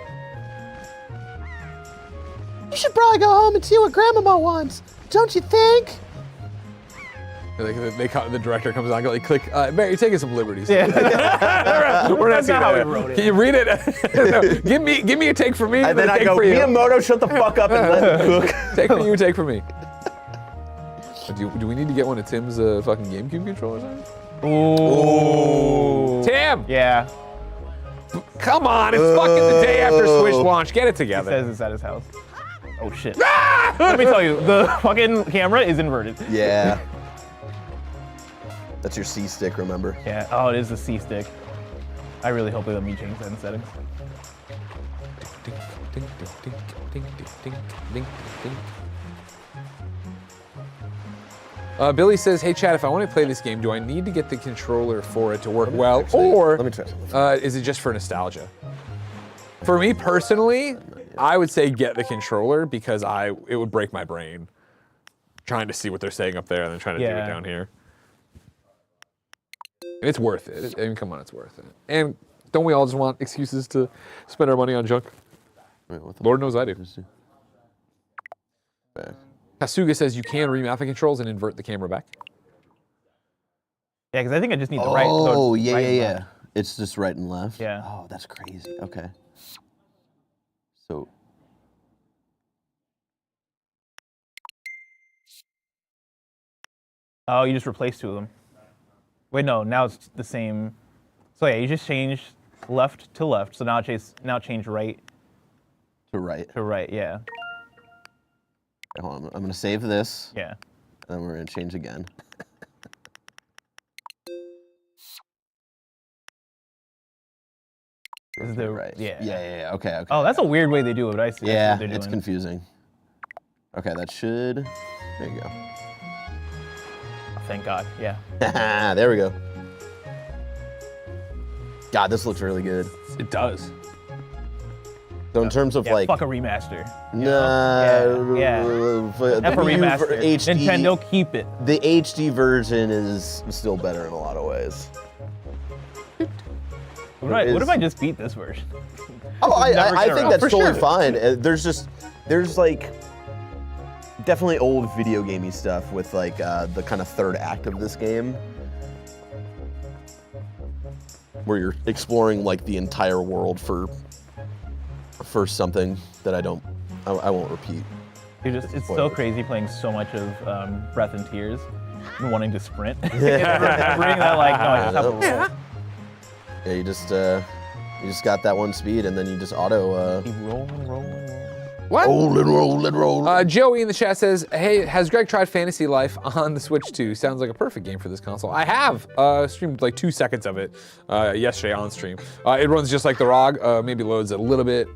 You should probably go home and see what Grandmama wants, don't you think? Like, the director comes on, like, click. Mary, you're taking some liberties. Yeah. We're not That's seeing not how that. we wrote it. Can you read it? No, give me a take for me. And then a I take go, for you. Miyamoto, shut the fuck up and let me cook. Take for you, take for me. Do we need to get one of Tim's fucking GameCube controllers? Ooh. Tim, Yeah. come on! It's fucking the day after Switch launch. Get it together. Says it's at his house. Oh shit. Let me tell you, the fucking camera is inverted. Yeah. That's your C stick, remember? Yeah. Oh, it is the C stick. I really hope they let me change that in settings. Billy says, "Hey Chad, if I want to play this game, do I need to get the controller for it to work well, Actually, or let me try something. is it just for nostalgia?" For me personally, I would say get the controller because it would break my brain trying to see what they're saying up there and then trying to do it down here. And it's worth it. I mean, come on, it's worth it. And don't we all just want excuses to spend our money on junk? Wait, what the Lord knows I do. Back. Kasuga says you can remount the controls and invert the camera back. Yeah, because I think I just need the right. Oh, so yeah, right yeah, and yeah. left. It's just right and left? Yeah. Oh, that's crazy. Okay. So. Oh, you just replaced 2 of them. Wait, no, now it's the same. So yeah, you just change left to left. So now change right To right. to right. Yeah. Okay, hold on. I'm going to save this, Yeah. and then we're going to change again. This is the Right. Yeah. Yeah. Okay, okay. Oh, that's a weird way they do it. But I see. Yeah, what they're it's doing. confusing. Okay, that should. There you go. Oh, thank God. Yeah. There we go. God, this looks really good. It does. So in terms of Yeah. like, Fuck a remaster. nah, Yeah. the F a new remaster. HD, Nintendo, keep it. the HD version is still better in a lot of ways. What if I just beat this version? Oh, Never I gonna think run. that's For totally sure. fine. There's like definitely old video gamey stuff with like the kind of third act of this game, where you're exploring like the entire world for something that I won't repeat. It's so crazy playing so much of Breath and Tears and wanting to sprint. And remembering that, like, no, I just have to roll. Yeah, you just got that one speed, and then you just auto. Keep rolling. What? Roll. Joey in the chat says, "Hey, has Greg tried Fantasy Life on the Switch 2? Sounds like a perfect game for this console." I have streamed like 2 seconds of it yesterday on stream. It runs just like the ROG, maybe loads a little bit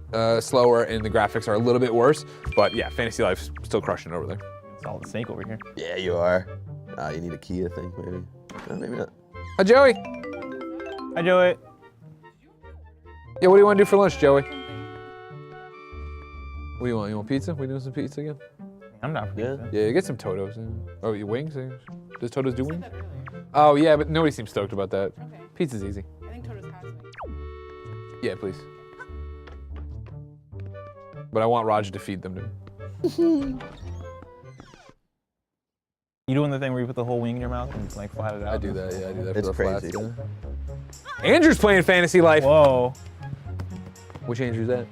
slower, and the graphics are a little bit worse. But yeah, Fantasy Life's still crushing it over there. Solid Snake over here. Yeah, you are. You need a key, I think, maybe. Maybe not. Hi, Joey. Hi, Joey. Yeah, what do you want to do for lunch, Joey? What do you want? You want pizza? We doing some pizza again? I'm not for pizza. Yeah, get some Totos. Oh, you wings? Does Totos do wings? Oh, yeah, but nobody seems stoked about that. Okay. Pizza's easy. I think Toto's has wings. Yeah, please. But I want Roger to feed them to me. You doing the thing where you put the whole wing in your mouth and like flat it out? I do that, yeah, I do that It's for the crazy. flats. Yeah. Andrew's playing Fantasy Life. Whoa. Which Andrew's that?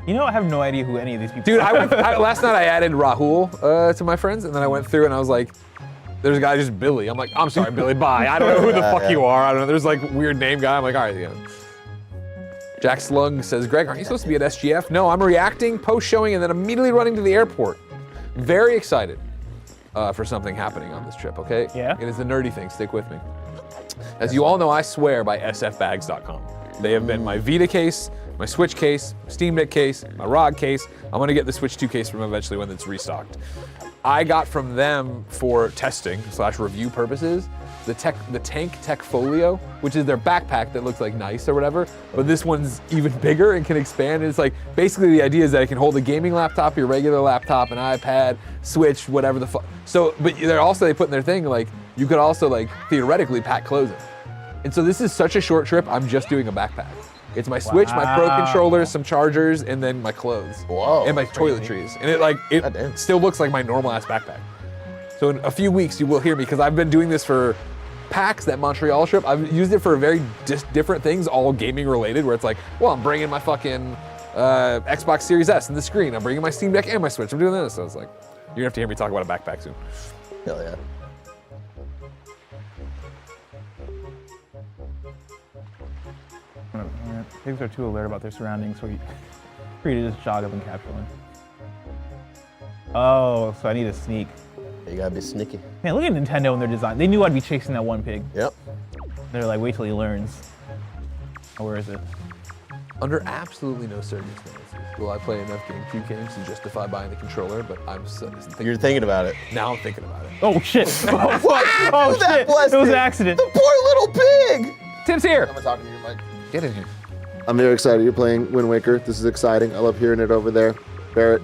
You know, I have no idea who any of these people Dude, are. last night I added Rahul to my friends, and then I went through and I was like, there's a guy just Billy. I'm like, I'm sorry, Billy, bye. I don't know who the fuck you are. I don't know. There's like weird name guy. I'm like, all right, yeah. Jack Slung says, Greg, aren't you supposed to be at SGF? No, I'm reacting, post-showing, and then immediately running to the airport. Very excited for something happening on this trip, okay? Yeah? It is the nerdy thing. Stick with me. As you all know, I swear by sfbags.com. They have been my Vita case, my Switch case, Steam Deck case, my ROG case. I'm gonna get the Switch 2 case from them eventually when it's restocked. I got from them for testing / review purposes the Tank Tech Folio, which is their backpack that looks like nice or whatever, but this one's even bigger and can expand. And it's like, basically the idea is that it can hold a gaming laptop, your regular laptop, an iPad, Switch, whatever the fuck. So, but they put in their thing, like, you could also like theoretically pack clothes in. And so this is such a short trip, I'm just doing a backpack. It's my Switch, my Pro controllers, some chargers, and then my clothes. Whoa, and my toiletries. And it still looks like my normal ass backpack. So in a few weeks you will hear me, because I've been doing this for PAX, that Montreal trip. I've used it for very different things, all gaming related, where it's like, well, I'm bringing my fucking Xbox Series S and the screen. I'm bringing my Steam Deck and my Switch. I'm doing this. So it's like, you're gonna have to hear me talk about a backpack soon. Hell yeah. Pigs are too alert about their surroundings for you to just jog up and capture one. Oh, so I need to sneak. You gotta be sneaky. Man, look at Nintendo and their design. They knew I'd be chasing that one pig. Yep. They're like, wait till he learns. Oh, where is it? Under absolutely no circumstances will I play enough GameCube games to justify buying the controller, but I'm so You're thinking about it. now I'm thinking about it. Oh shit! Oh, What? oh Do that, shit! It was Blessed. an accident. The poor little pig! Tim's here. I'm talking to you, Mike. Get in here. I'm very excited you're playing Wind Waker. This is exciting. I love hearing it over there. Barrett,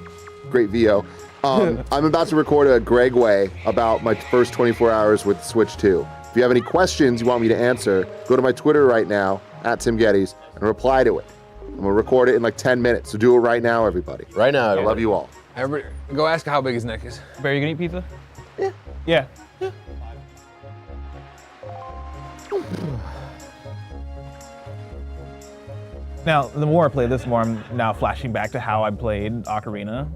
great VO. I'm about to record a Greg Way about my first 24 hours with Switch 2. If you have any questions you want me to answer, go to my Twitter right now, @TimGeddes, and reply to it. I'm gonna record it in like 10 minutes, so do it right now, everybody. Right now, I love you all. Everybody, go ask how big his neck is. Barry, you gonna eat pizza? Yeah. Yeah. Now, the more I play this, the more I'm now flashing back to how I played Ocarina.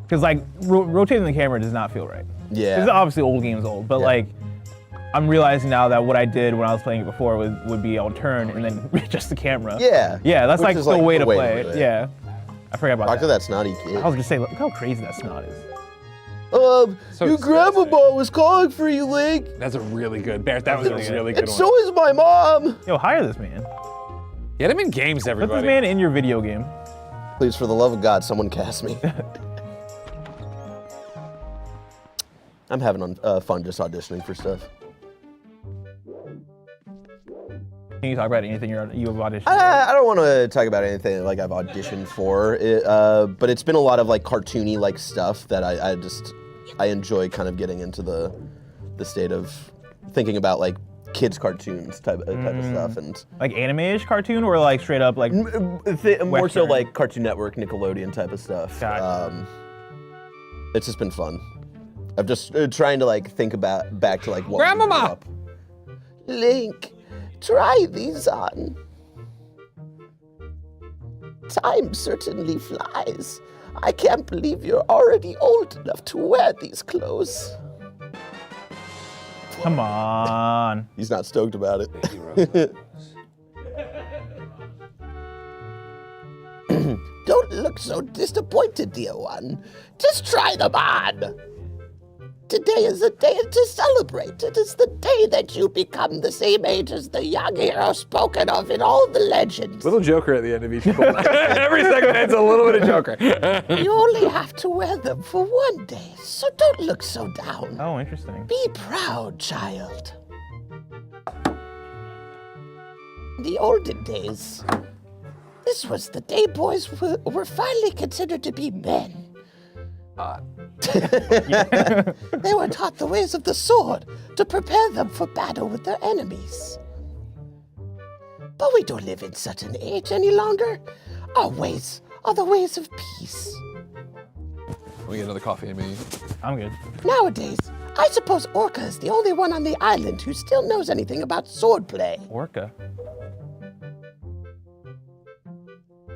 Because like rotating the camera does not feel right. Yeah. It's obviously old game's old, but like I'm realizing now that what I did when I was playing it before would be I'll turn and then readjust the camera. Yeah. Yeah, that's Which like is, the way to do play it. it. Yeah. I forgot about Talk to that. that snotty kid. I was gonna say, look how crazy that snot is. So Your grandma was calling for you, Link. That's a really good, Barrett, that was a really good And one. so is my mom. Yo, hire this man. Get him in games, Put everybody. this man in your video game. Please, for the love of God, someone cast me. I'm having fun just auditioning for stuff. Can you talk about anything you have auditioned? I don't want to talk about anything like I've auditioned for, but it's been a lot of like cartoony like stuff that I enjoy kind of getting into the state of thinking about like kids cartoons type of stuff and Like anime-ish cartoon or like straight up like more so Western. like Cartoon Network, Nickelodeon type of stuff. Gotcha. It's just been fun. I'm just trying to like think back to like what we Grandmama! grew up. Link, try these on. Time certainly flies. I can't believe you're already old enough to wear these clothes. Come on. He's not stoked about it. Don't look so disappointed, dear one. Just try them on. Today is a day to celebrate. It is the day that you become the same age as the young hero spoken of in all the legends. Little Joker at the end of each one. Every segment it's a little bit of Joker. You only have to wear them for one day, so don't look so down. Oh, interesting. Be proud, child. In the olden days, This was the day boys were finally considered to be men. They were taught the ways of the sword to prepare them for battle with their enemies. But we don't live in such an age any longer. Our ways are the ways of peace. We get another coffee, Amy. I'm good. Nowadays, I suppose Orca is the only one on the island who still knows anything about swordplay. Orca.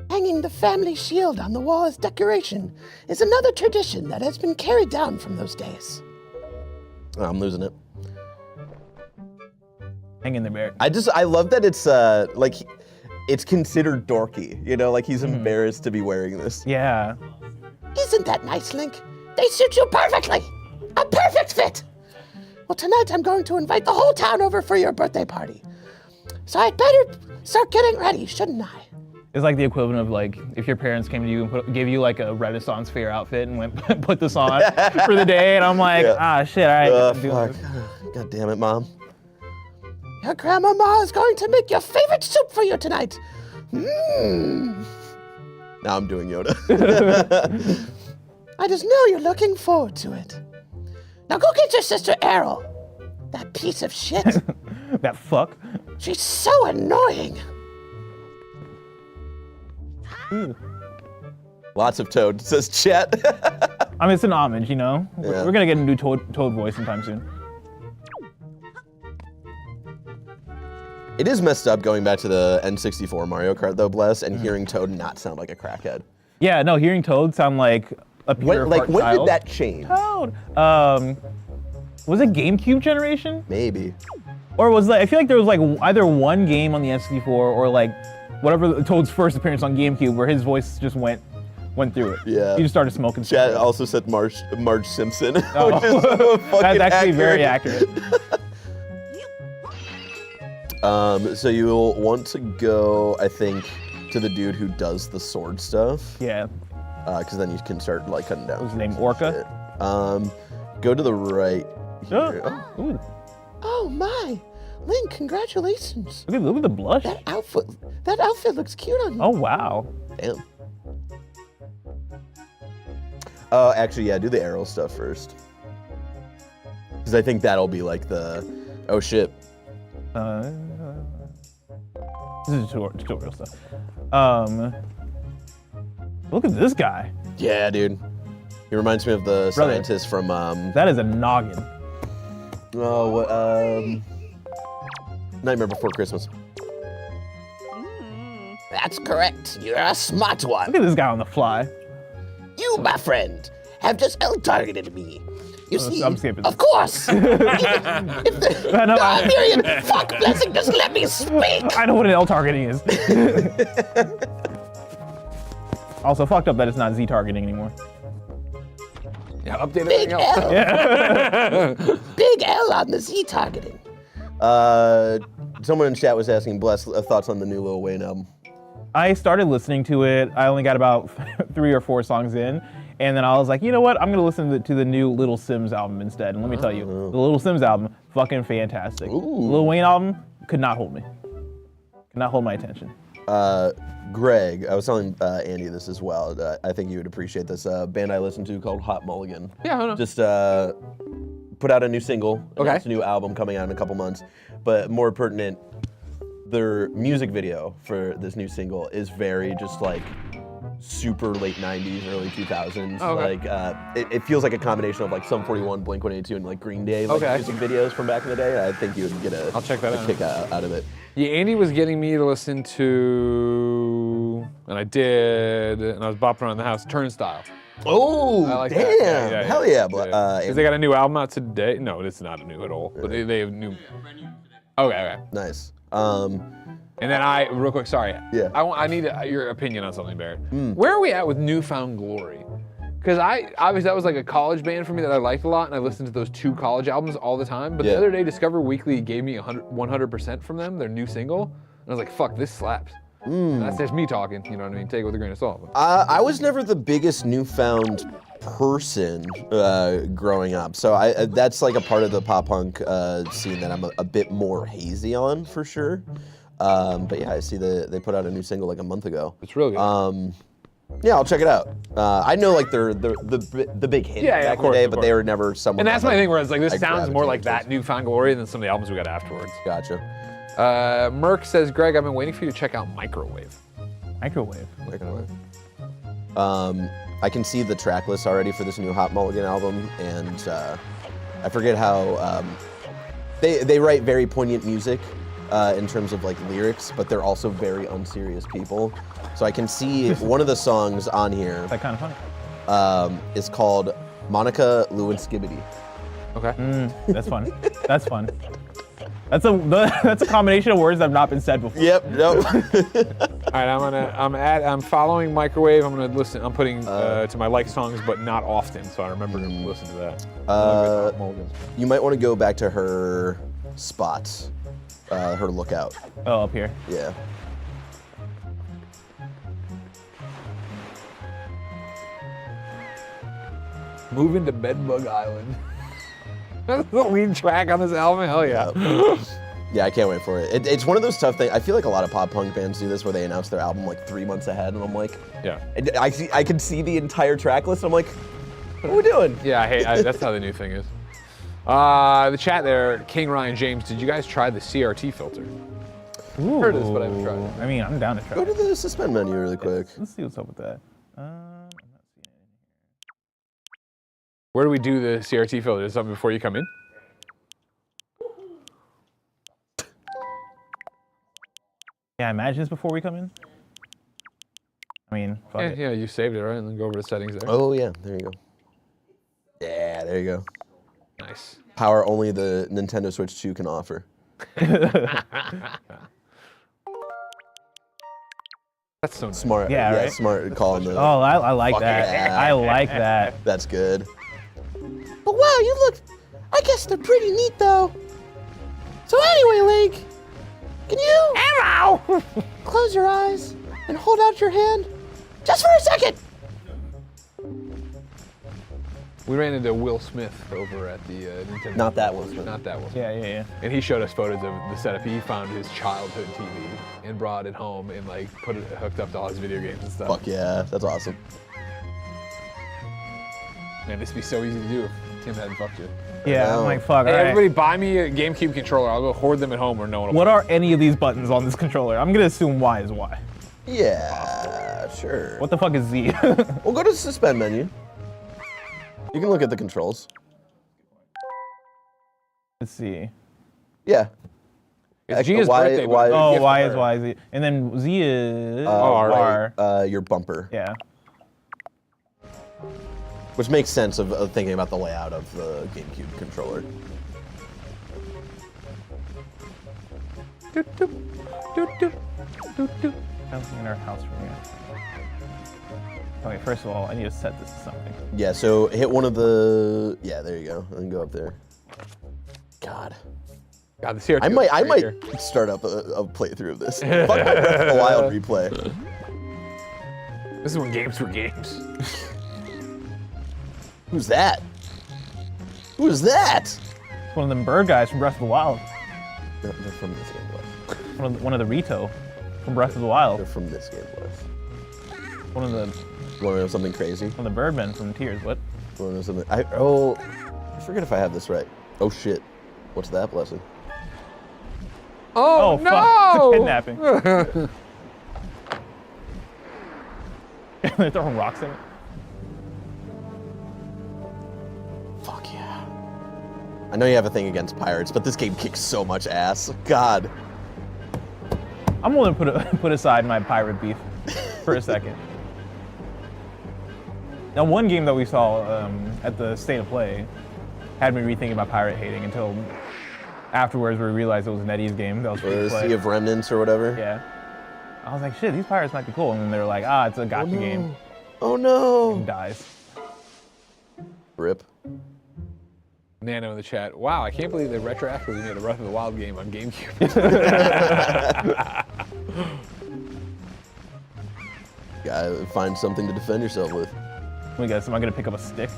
Hanging the family shield on the wall as decoration is another tradition that has been carried down from those days. Oh, I'm losing it. Hang in there, Barrett. I love that it's like it's considered dorky, you know, like he's embarrassed to be wearing this. Yeah. Isn't that nice, Link? They suit you perfectly. A perfect fit. Well, tonight I'm going to invite the whole town over for your birthday party. So I'd better start getting ready, shouldn't I? It's like the equivalent of like if your parents came to you and gave you like a Renaissance fair outfit and went put this on for the day, and I'm like, shit, all right. I'm doing Fuck. this. God damn it, Mom. Your grandmama is going to make your favorite soup for you tonight. Mmm. Now I'm doing Yoda. I just know you're looking forward to it. Now go get your sister Errol. That piece of shit. That fuck. She's so annoying. Lots of Toad, says chat. I mean, it's an homage, you know? Yeah. We're gonna get a new Toad voice sometime soon. It is messed up going back to the N64 Mario Kart though, Bless, and hearing Toad not sound like a crackhead. Yeah, no, hearing Toad sound like a pure When heart child. did that change? Toad. Was it GameCube generation? Maybe. Or was like, I feel like there was like either one game on the N64 or like whatever Toad's first appearance on GameCube where his voice just went through it. Yeah. He just started smoking. Chat cigarettes. also said Marge Simpson, which is Oh. fucking That's actually very accurate. So you'll want to go, I think, to the dude who does the sword stuff. Yeah. Because then you can start like cutting down. What's his name? Orca? Go to the right here. Oh. Ooh. Oh my. Link, congratulations. Look at the blush. That outfit looks cute on you. Oh wow. Damn. Oh, actually, yeah, do the arrow stuff first. Because I think that'll be like the, oh shit. This is tutorial stuff. Look at this guy. Yeah, dude. He reminds me of the Brother. scientist from, That is a noggin. Nightmare Before Christmas. That's correct. You're a smart one. Look at this guy on the fly. You, my friend, have just L-targeted me. You see, I'm skipping. of course. If the I know, I- Myriad fuck blessing, just let me speak. I know what an L targeting is. Also fucked up that it's not Z targeting anymore. Yeah, update Big everything else. L. Big L on the Z targeting. Someone in chat was asking Bless thoughts on the new Lil Wayne album. I started listening to it. I only got about 3 or 4 songs in. And then I was like, you know what? I'm gonna listen to the new Little Sims album instead. And let me tell you, the Little Sims album, fucking fantastic. Lil Wayne album could not hold me. Could not hold my attention. Greg, I was telling Andy this as well. I think you would appreciate this. Band I listen to called Hot Mulligan. Yeah, I know. Just put out a new single. Okay. It's a new album coming out in a couple months. But more pertinent, their music video for this new single is very just like super late 90s, early 2000s. Okay. Like it feels like a combination of like Sum 41, Blink-182, and like Green Day like Okay. music videos from back in the day. I think you would get I'll check that out. kick out of it. Yeah, Andy was getting me to listen to, and I did, and I was bopping around the house, Turnstile. Oh, I like damn. that. Yeah, Hell yeah. Because they got a new album out today. No, it's not new at all. But they have new. Okay. Nice. And then real quick, sorry. Yeah. I need your opinion on something, Barrett. Where are we at with Newfound Glory? Because obviously that was like a college band for me that I liked a lot, and I listened to those 2 college albums all the time. But Yeah. the other day, Discover Weekly gave me 100% from them, their new single, and I was like, "Fuck, this slaps." And that's just me talking. You know what I mean? Take it with a grain of salt. I was never the biggest Newfound person growing up, so that's like a part of the pop punk scene that I'm a bit more hazy on for sure. But yeah, I see they put out a new single like a month ago. It's really good. Yeah, I'll check it out. I know like they're the big hit Yeah, back of in course, the day, of but course. they were never someone. And that's that, my thing where it's like, this I sounds more like gravitated that newfound glory than some of the albums we got afterwards. Gotcha. Merck says, Greg, I've been waiting for you to check out Microwave. Microwave. I can see the track list already for this new Hot Mulligan album, and I forget how they write very poignant music in terms of like lyrics, but they're also very unserious people. So I can see one of the songs on here That's kind of funny. is called Monica Lewinsky. Okay. That's fun. That's fun. That's a combination of words that have not been said before. Yep. Nope. All right, I'm following Microwave. I'm gonna listen. I'm putting to my like songs, but not often, so I remember to listen to that. You might want to go back to her spots, her lookout. Oh, up here. Yeah. Moving to Bedbug Island. That's the lead track on this album. Hell yeah. Yeah, I can't wait for it. It's one of those tough things. I feel like a lot of pop punk bands do this, where they announce their album like 3 months ahead, and I'm like, Yeah. I can see the entire track list. I'm like, what are we doing? Yeah, that's how the new thing is. The chat there, King Ryan James, did you guys try the CRT filter? Ooh. Heard of this, but I haven't tried it. I mean, I'm down to try Go it. to the suspend menu really quick. Let's see what's up with that. I'm not seeing it. Where do we do the CRT filter? Is something before you come in? Yeah, imagine this before we come in. I mean, fuck it. Yeah, you saved it, right? And then go over to settings there. Oh yeah, there you go. Yeah, there you go. Nice. Power only the Nintendo Switch 2 can offer. That's so nice. Smart. Yeah, right? Smart calling the. Oh, I like Fuck that. yeah. I like that. That's good. But wow, you look. I guess they're pretty neat though. So anyway, Link, can you close your eyes and hold out your hand just for a second? We ran into Will Smith over at the Nintendo. Not that one. Not that one. Yeah. And he showed us photos of the setup. He found his childhood TV and brought it home and like put it hooked up to all his video games and stuff. Fuck yeah, that's awesome. Man, this would be so easy to do if Tim hadn't fucked you. Yeah, I'm like, fuck, Hey, all right. everybody buy me a GameCube controller. I'll go hoard them at home where no one will. What are any of these buttons on this controller? I'm gonna assume Y is Y. Yeah, sure. What the fuck is Z? We'll go to the suspend menu. You can look at the controls. Let's see. Yeah. It's Gia's Y- birthday. Y- but Oh, gift Y for is her. Y, Z. And then Z is R. R. Your bumper. Yeah. Which makes sense of thinking about the layout of the GameCube controller. Something in our house from here. Okay, first of all, I need to set this to something. Yeah, so hit one of the. Yeah, there you go. And go up there. God. God, the CRT I might right here. start up a playthrough of this. Fuck my Breath of the Wild replay. This is when games were games. Who's that? Who is that? It's one of them bird guys from Breath of the Wild. No, they're from this game, Wes. One of the Rito from Breath of the Wild. They're from this game, Wes. One of the Want to know something crazy? birdmen from Tears. What? Want to know something? I forget if I have this right. Oh shit. What's that blessing? Oh, fuck! no! Kidnapping. They're throwing rocks at it. Fuck yeah. I know you have a thing against pirates, but this game kicks so much ass. God. I'm willing to put aside my pirate beef for a second. Now, one game that we saw at the State of Play had me rethinking my pirate hating until afterwards we realized it was NetEase game that was free to play. Sea of Remnants or whatever. Yeah. I was like, shit, these pirates might be cool. And then they were like, it's a gotcha game. Oh no. And dies. Rip. Nano in the chat. Wow, I can't believe they retroactively made a Breath of the Wild game on GameCube. Gotta find something to defend yourself with. Let me guess, am I gonna pick up a stick?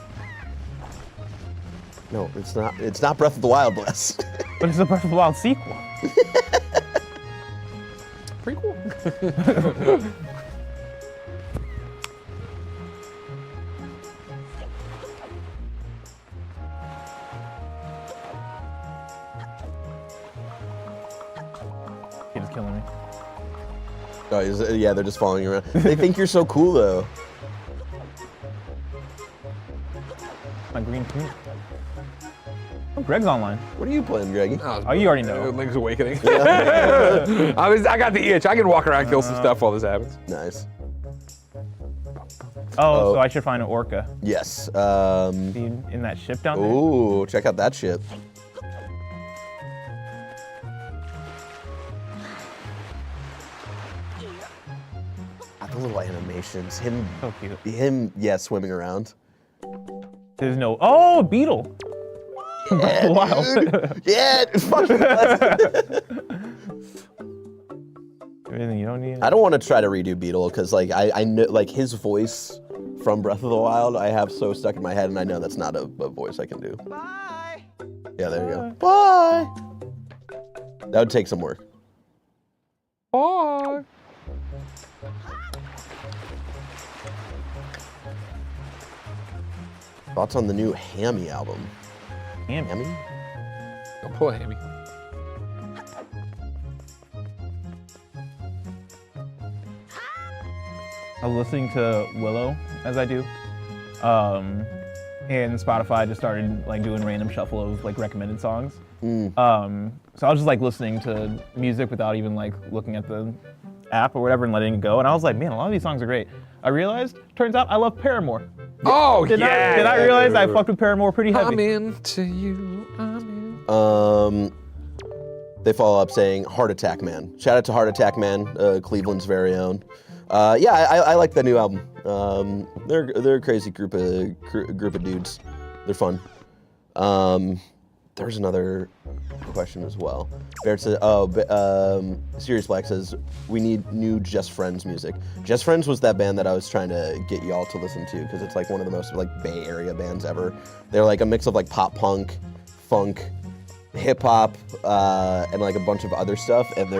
No, it's not. It's not Breath of the Wild, Bless. But it's a Breath of the Wild sequel. Pretty cool. He's killing me. Oh, yeah, they're just following you around. They think you're so cool, though. My green team. Oh, Greg's online. What are you playing, Greggy? Oh, you already know. Link's Awakening. I got the itch. I can walk around, kill some stuff while this happens. Nice. Oh, so I should find an orca. Yes. In that ship down there? Ooh, check out that ship. The little animations. So cute. Yeah, swimming around. There's no. Oh, a beetle. Yeah, Wow. dude. Yeah, fucking Everything you don't need. I don't want to try to redo Beetle because like I know like his voice from Breath of the Wild I have so stuck in my head and I know that's not a voice I can do. Bye. Yeah, there you go. Bye. That would take some work. Bye. Thoughts on the new Hammy album? Hammy? Don't pull a hammy. I was listening to Willow as I do, and Spotify just started like doing random shuffle of like recommended songs. So I was just like listening to music without even like looking at the app or whatever and letting it go. And I was like, man, a lot of these songs are great. I realized, turns out I love Paramore. Oh, Did I realize I fucked with Paramore pretty heavy? I'm into you. I'm in. They follow up saying Heart Attack Man. Shout out to Heart Attack Man, Cleveland's very own. Yeah, I like the new album. They're a crazy group of dudes. They're fun. There's another question as well. Barrett says, Sirius Black says, we need new Just Friends music. Just Friends was that band that I was trying to get y'all to listen to because it's like one of the most like Bay Area bands ever. They're like a mix of like pop punk, funk, hip hop, and like a bunch of other stuff. And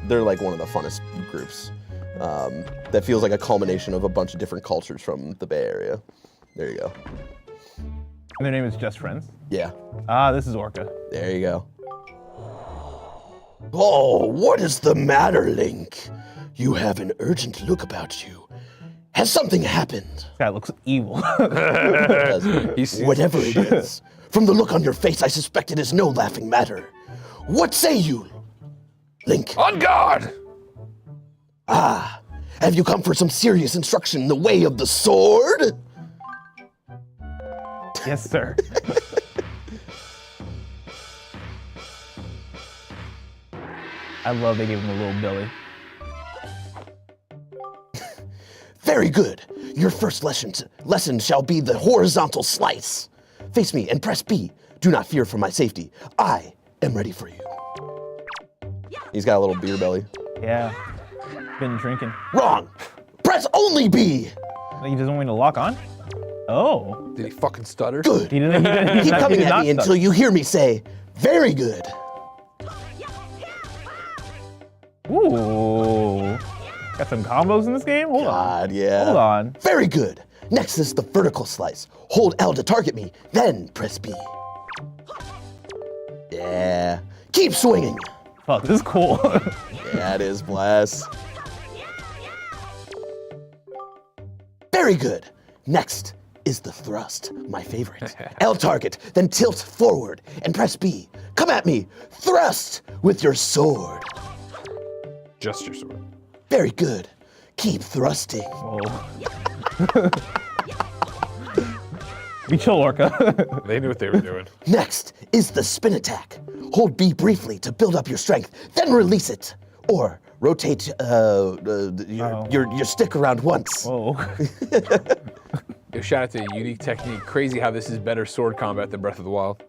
they're like one of the funnest groups. That feels like a culmination of a bunch of different cultures from the Bay Area. There you go. And their name is Just Friends? Yeah. Ah, this is Orca. There you go. Oh, what is the matter, Link? You have an urgent look about you. Has something happened? This guy looks evil. Whatever it is, from the look on your face, I suspect it is no laughing matter. What say you, Link? On guard! Ah, have you come for some serious instruction in the way of the sword? Yes, sir. I love they gave him a little belly. Very good. Your first lesson shall be the horizontal slice. Face me and press B. Do not fear for my safety. I am ready for you. He's got a little beer belly. Yeah. Been drinking. Wrong. Press only B. He doesn't want me to lock on? Oh. Did he fucking stutter? Good. He didn't Keep coming at me until you hear me say, very good. Ooh. Got some combos in this game? Hold on. God, yeah. Hold on. Very good. Next is the vertical slice. Hold L to target me, then press B. Yeah. Keep swinging. Fuck, this is cool. Yeah, it is, bless. Very good. Next is the thrust, my favorite. L target, then tilt forward and press B. Come at me. Thrust with your sword. Just your sword. Very good. Keep thrusting. Whoa. Be chill, Orca. They knew what they were doing. Next is the spin attack. Hold B briefly to build up your strength, then release it. Or rotate your stick around once. Whoa. Yo, shout out to Unique Technique. Crazy how this is better sword combat than Breath of the Wild.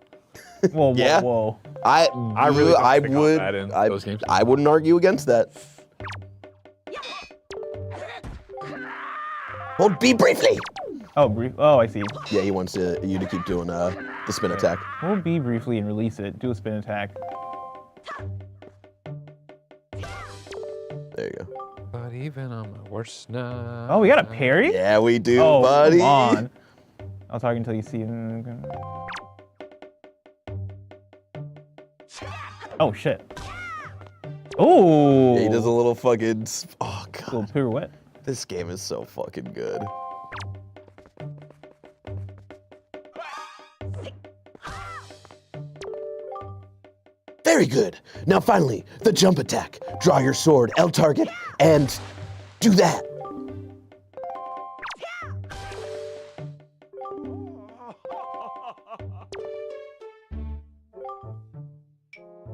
Whoa, Yeah. whoa. I really don't that in those games. I wouldn't argue against that. Hold B briefly. Oh, brief. Oh, I see. Yeah, he wants you to keep doing the spin attack. Hold B briefly and release it. Do a spin attack. There you go. But even on my worst night. Oh, we got a parry? Yeah, we do, Oh, buddy. come on. I'll talk until you see. Oh, shit. Oh. Yeah, he does a little fucking. Oh god. Little pirouette. This game is so fucking good. Very good. Now finally, the jump attack. Draw your sword, L target, and do that.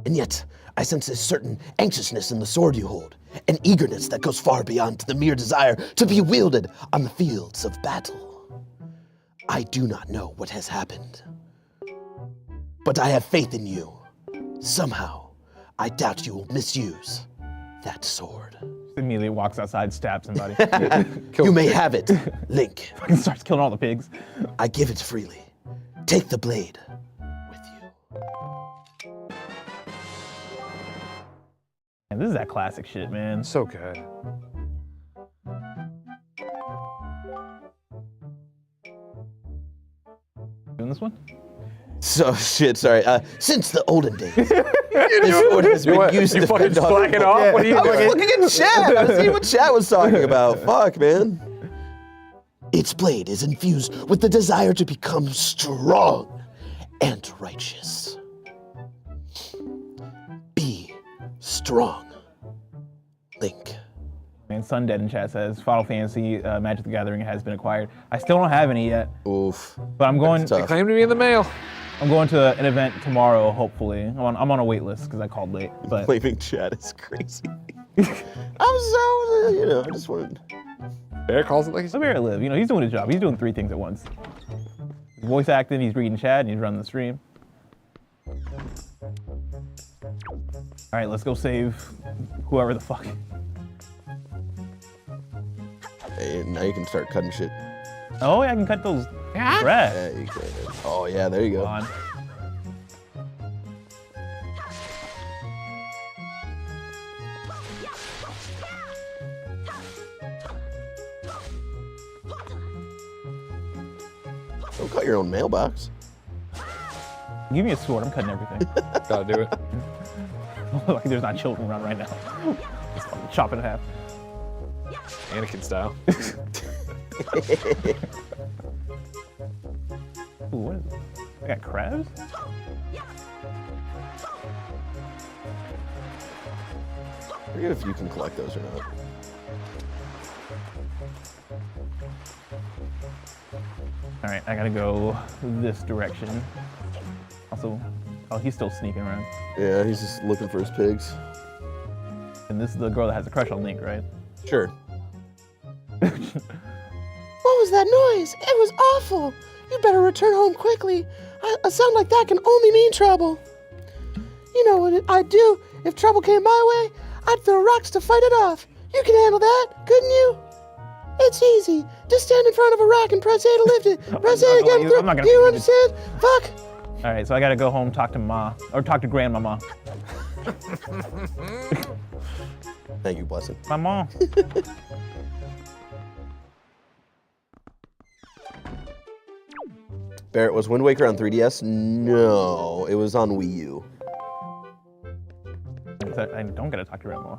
And yet, I sense a certain anxiousness in the sword you hold, an eagerness that goes far beyond the mere desire to be wielded on the fields of battle. I do not know what has happened, but I have faith in you. Somehow, I doubt you will misuse that sword. Immediately walks outside, stabs somebody. You may have it, Link. Fucking starts killing all the pigs. I give it freely. Take the blade with you. And this is that classic shit, man. So good. Doing this one? So shit. Sorry. Since the olden days, This sword has been used You to fucking fend off slacking people. off? What are you I was doing? looking at chat. I was seeing what chat was talking about. Fuck, man. its blade is infused with the desire to become strong and righteous. Be strong, Link. And Sundead in chat says Final Fantasy Magic the Gathering has been acquired. I still don't have any yet, Oof. but I'm going. That's tough. Claim to be in the mail. I'm going to an event tomorrow. Hopefully, I'm on a wait list because I called late. But Claiming chat is crazy. I'm so, I just wanted. Bear calls it like he's so where I live, he's doing his job. He's doing 3 things at once. He's voice acting, he's reading chat, and he's running the stream. All right, let's go save whoever the fuck. Hey, now you can start cutting shit. Oh, yeah, I can cut those Yeah, threads. you can. Oh yeah, there you go. On. Don't cut your own mailbox. Give me a sword, I'm cutting everything. gotta do it. Like there's not children around right now. Just fucking chop it in half. Anakin style. Ooh, what is it? I got crabs? I forget if you can collect those or not. All right, I gotta go this direction. Also, oh, he's still sneaking around. Yeah, he's just looking for his pigs. And this is the girl that has a crush on Link, right? Sure. What was that noise? It was awful. You better return home quickly. A sound like that can only mean trouble. You know what I'd do if trouble came my way? I'd throw rocks to fight it off. You can handle that, couldn't you? It's easy. Just stand in front of a rock and press A to lift it. Press A again. I'm not gonna Do you do understand? Fuck. All right, so I gotta go home, talk to Ma, or talk to Grandmama. Thank you, Blessing. My mom. Barrett, was Wind Waker on 3DS? No, it was on Wii U. I don't gotta talk to Grandma.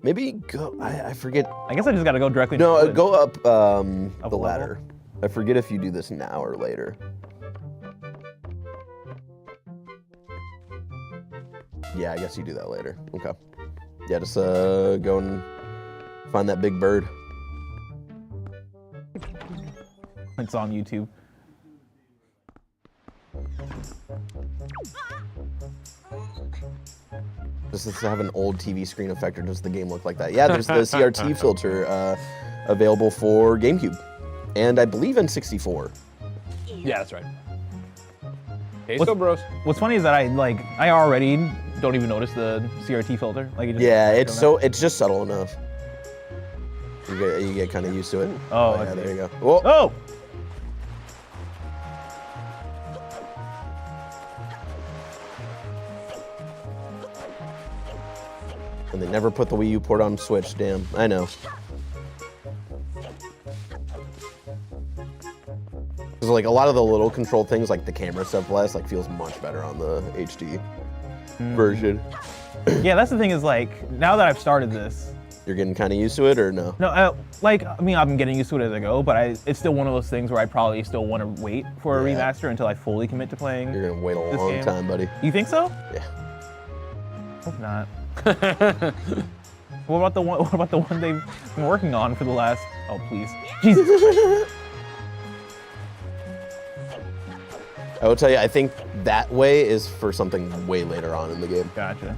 Maybe go. I forget. I guess I just gotta go directly. to No, the village. go up a the level? ladder. I forget if you do this now or later. Yeah, I guess you do that later. Okay. Yeah, just go and find that big bird. It's on YouTube. Does this have an old TV screen effect, or does the game look like that? Yeah, there's the CRT filter available for GameCube, and I believe N64. Yeah, that's right. Hey, so bros. What's funny is that I already don't even notice the CRT filter. Like it just Yeah, it's just subtle enough. You get kind of used to it. Oh, I yeah, see. there you go. Whoa. Oh! And they never put the Wii U port on Switch, damn. I know. Because like a lot of the little control things, like the camera stuff like feels much better on the HD version. Yeah, that's the thing is like, now that I've started this, You're getting kind of used to it, or no? no, I'm getting used to it as I go, but it's still one of those things where I probably still want to wait for a Yeah. remaster until I fully commit to playing. You're gonna wait a this long game. time, buddy. You think so? Yeah. Hope not. What about the one they've been working on for the last? Oh please, Jesus. I will tell you, I think that way is for something way later on in the game. Gotcha.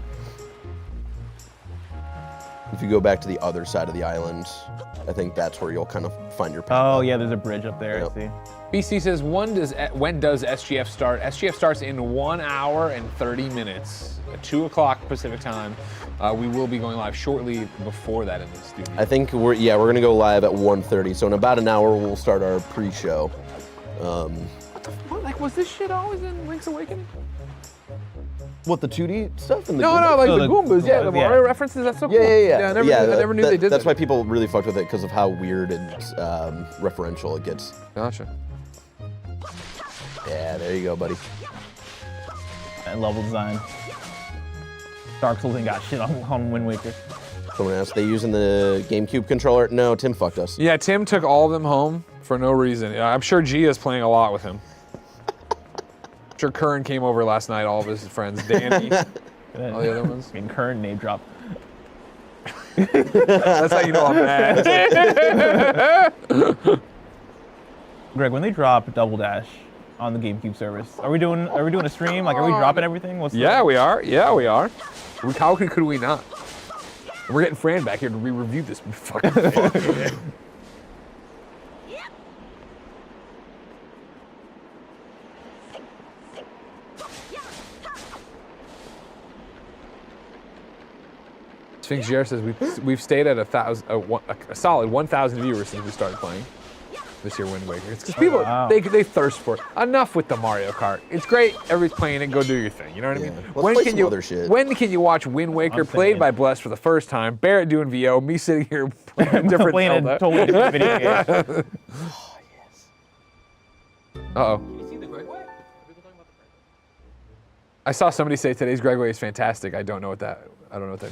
If you go back to the other side of the island, I think that's where you'll kind of find your path. Oh yeah, there's a bridge up there. Yep. I see. BC says, when does SGF start? SGF starts in 1 hour and 30 minutes at 2 o'clock Pacific time. We will be going live shortly before that in the studio. I think we're gonna go live at 1:30. So in about an hour, we'll start our pre-show. What, like, was this shit always in Link's Awakening? What, the 2D stuff? And the No, Goombas? like No, the the Goombas, yeah, the Goombas, yeah. Mario references. That's so cool. Yeah. I never knew they did That's that. why people really fucked with it, because of how weird and referential it gets. Gotcha. Yeah, there you go, buddy. And level design. Dark Souls ain't got shit on Wind Waker. Someone asked, they using the GameCube controller? No, Tim fucked us. Yeah, Tim took all of them home for no reason. I'm sure Gia's playing a lot with him. I'm sure Curran came over last night, all of his friends, Danny, all the other ones. In current name drop. That's how you know I'm mad. Greg, when they drop Double Dash on the GameCube service, are we doing a stream? Like, are we dropping everything? What's Yeah, we are. Yeah, we are. How could we not? We're getting Fran back here to re-review this fucking thing. Sphinx Jer says we've stayed at a solid 1,000 viewers since we started playing this year Wind Waker. It's because people wow. they thirst for it. Enough with the Mario Kart. It's great. Everybody's playing it. Go do your thing. You know what I mean? Let's play some other shit. When can you watch Wind Waker I'm played saying. by Bless for the first time? Barrett doing VO. Me sitting here playing a different playing Zelda. a totally different video game. Uh-oh. I saw somebody say today's Gregway is fantastic. I don't know what that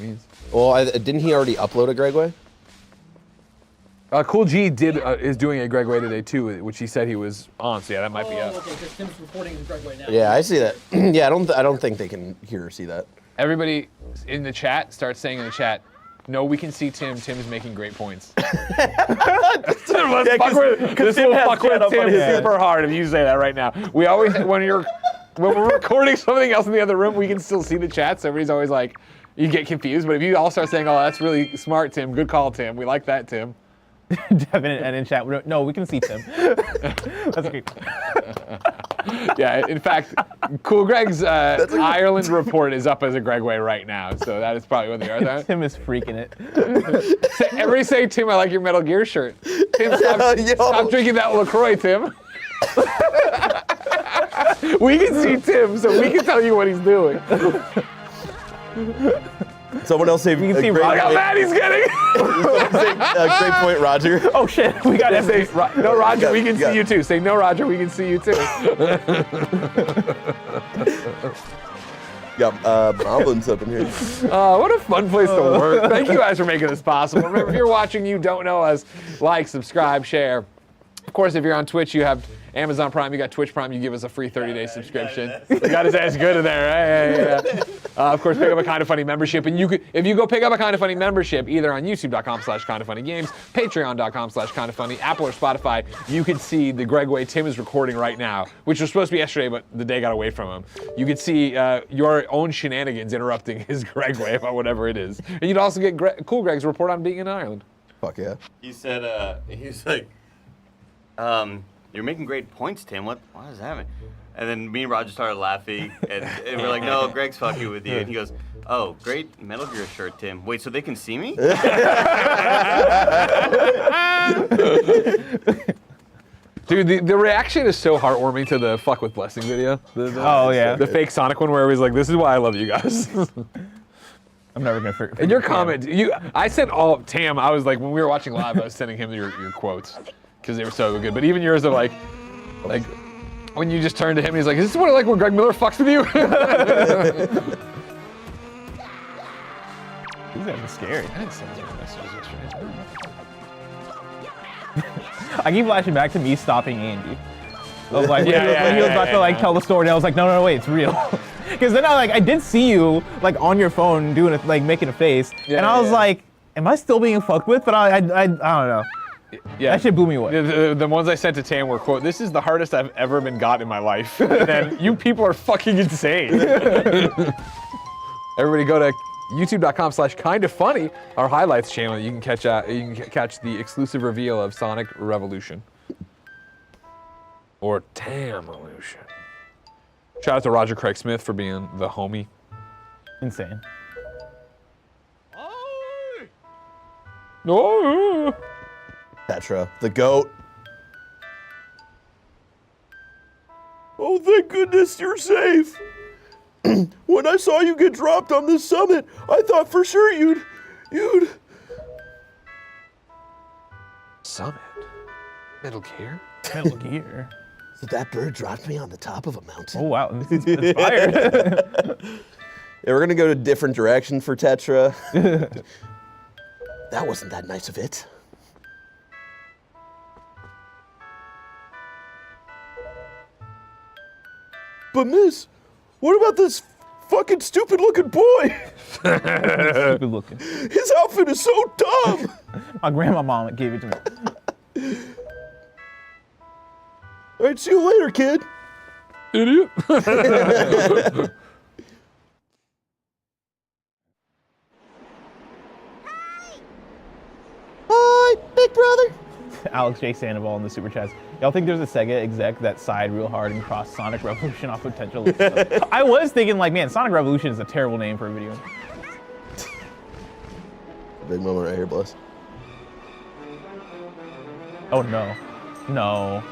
means. Well, didn't he already upload a Gregway? Cool G is doing a Gregway today too, which he said he was on. So yeah, that might be up. Okay, because Tim's reporting his Gregway now. Yeah, I see that. Yeah, I don't think they can hear or see that. Everybody in the chat starts saying in the chat, "No, we can see Tim. Tim's making great points." This will fuck with Tim super hard if you say that right now. We always when we're recording something else in the other room, we can still see the chat. So everybody's always like, you get confused. But if you all start saying, "Oh, that's really smart, Tim. Good call, Tim. We like that, Tim." Devin and in chat, no, we can see Tim. That's great. Yeah, in fact, Cool Greg's Ireland report is up as a Gregway right now, so that is probably what they are. Tim is freaking it. Everybody say, Tim, I like your Metal Gear shirt. Tim, stop drinking that LaCroix, Tim. We can see Tim, so we can tell you what he's doing. Someone else say, You can see Look how Roger. mad he's getting. great point, Roger. Oh shit, we got Say, no, Roger, we can Yeah. see you too. Say, no, Roger, we can see you too. Got goblins up in here. What a fun place to work. Thank you guys for making this possible. Remember, if you're watching, you don't know us, like, subscribe, share. Of course, if you're on Twitch, you have Amazon Prime, you got Twitch Prime, you give us a free 30-day subscription. You got his ass good in there, right? Yeah. Of course, pick up a Kind of Funny membership, and if you go pick up a Kind of Funny membership, either on youtube.com/kindoffunnygames, patreon.com/kindoffunny, Apple or Spotify, you can see the Gregway Tim is recording right now, which was supposed to be yesterday, but the day got away from him. You can see your own shenanigans interrupting his Gregway about whatever it is. And you'd also get Cool Greg's report on being in Ireland. Fuck yeah. He said, he's like, you're making great points, Tim. What does that mean? And then me and Roger started laughing, and we're like, no, Greg's fucking with you. And he goes, oh, great Metal Gear shirt, Tim. Wait, so they can see me? Dude, the reaction is so heartwarming to the Fuck with Blessing video. Oh yeah. The fake Sonic one where he was like, this is why I love you guys. I'm never gonna figure. In your comment, I sent Tam. I was like, when we were watching live, I was sending him your quotes because they were so good. But even yours are like when you just turn to him, and he's like, "Is this what I like when Greg Miller fucks with you?" These guys are scary. I didn't send you messages yesterday. I keep flashing back to me stopping Andy. Of like when Yeah, he was about to like tell the story, and I was like, no, wait, it's real. Because then I did see you like on your phone doing it, like making a face, and I was like, am I still being fucked with? But I don't know. Yeah, that shit blew me away. The ones I sent to Tam were, quote, "This is the hardest I've ever been got in my life." And then, you people are fucking insane. Everybody go to youtube.com/kindafunny, our highlights channel. You can catch the exclusive reveal of Sonic Revolution. Or Tam-olution. Shout out to Roger Craig Smith for being the homie. Insane. No. Tetra, the goat. Oh, thank goodness you're safe. When I saw you get dropped on this summit, I thought for sure you'd... Summit? Metal Gear? Metal Gear. So that bird dropped me on the top of a mountain. Oh wow, this is inspired. Yeah, we're gonna go to different direction for Tetra. That wasn't that nice of it. But miss, what about this fucking stupid looking boy? Stupid looking. His outfit is so dumb. My grandma gave it to me. All right, see you later, kid. Idiot. Hi, big brother. Alex J. Sandoval in the super chats. Y'all think there's a Sega exec that sighed real hard and crossed Sonic Revolution off potential? I was thinking like, man, Sonic Revolution is a terrible name for a video. Big moment right here, Bliss. Oh no. No.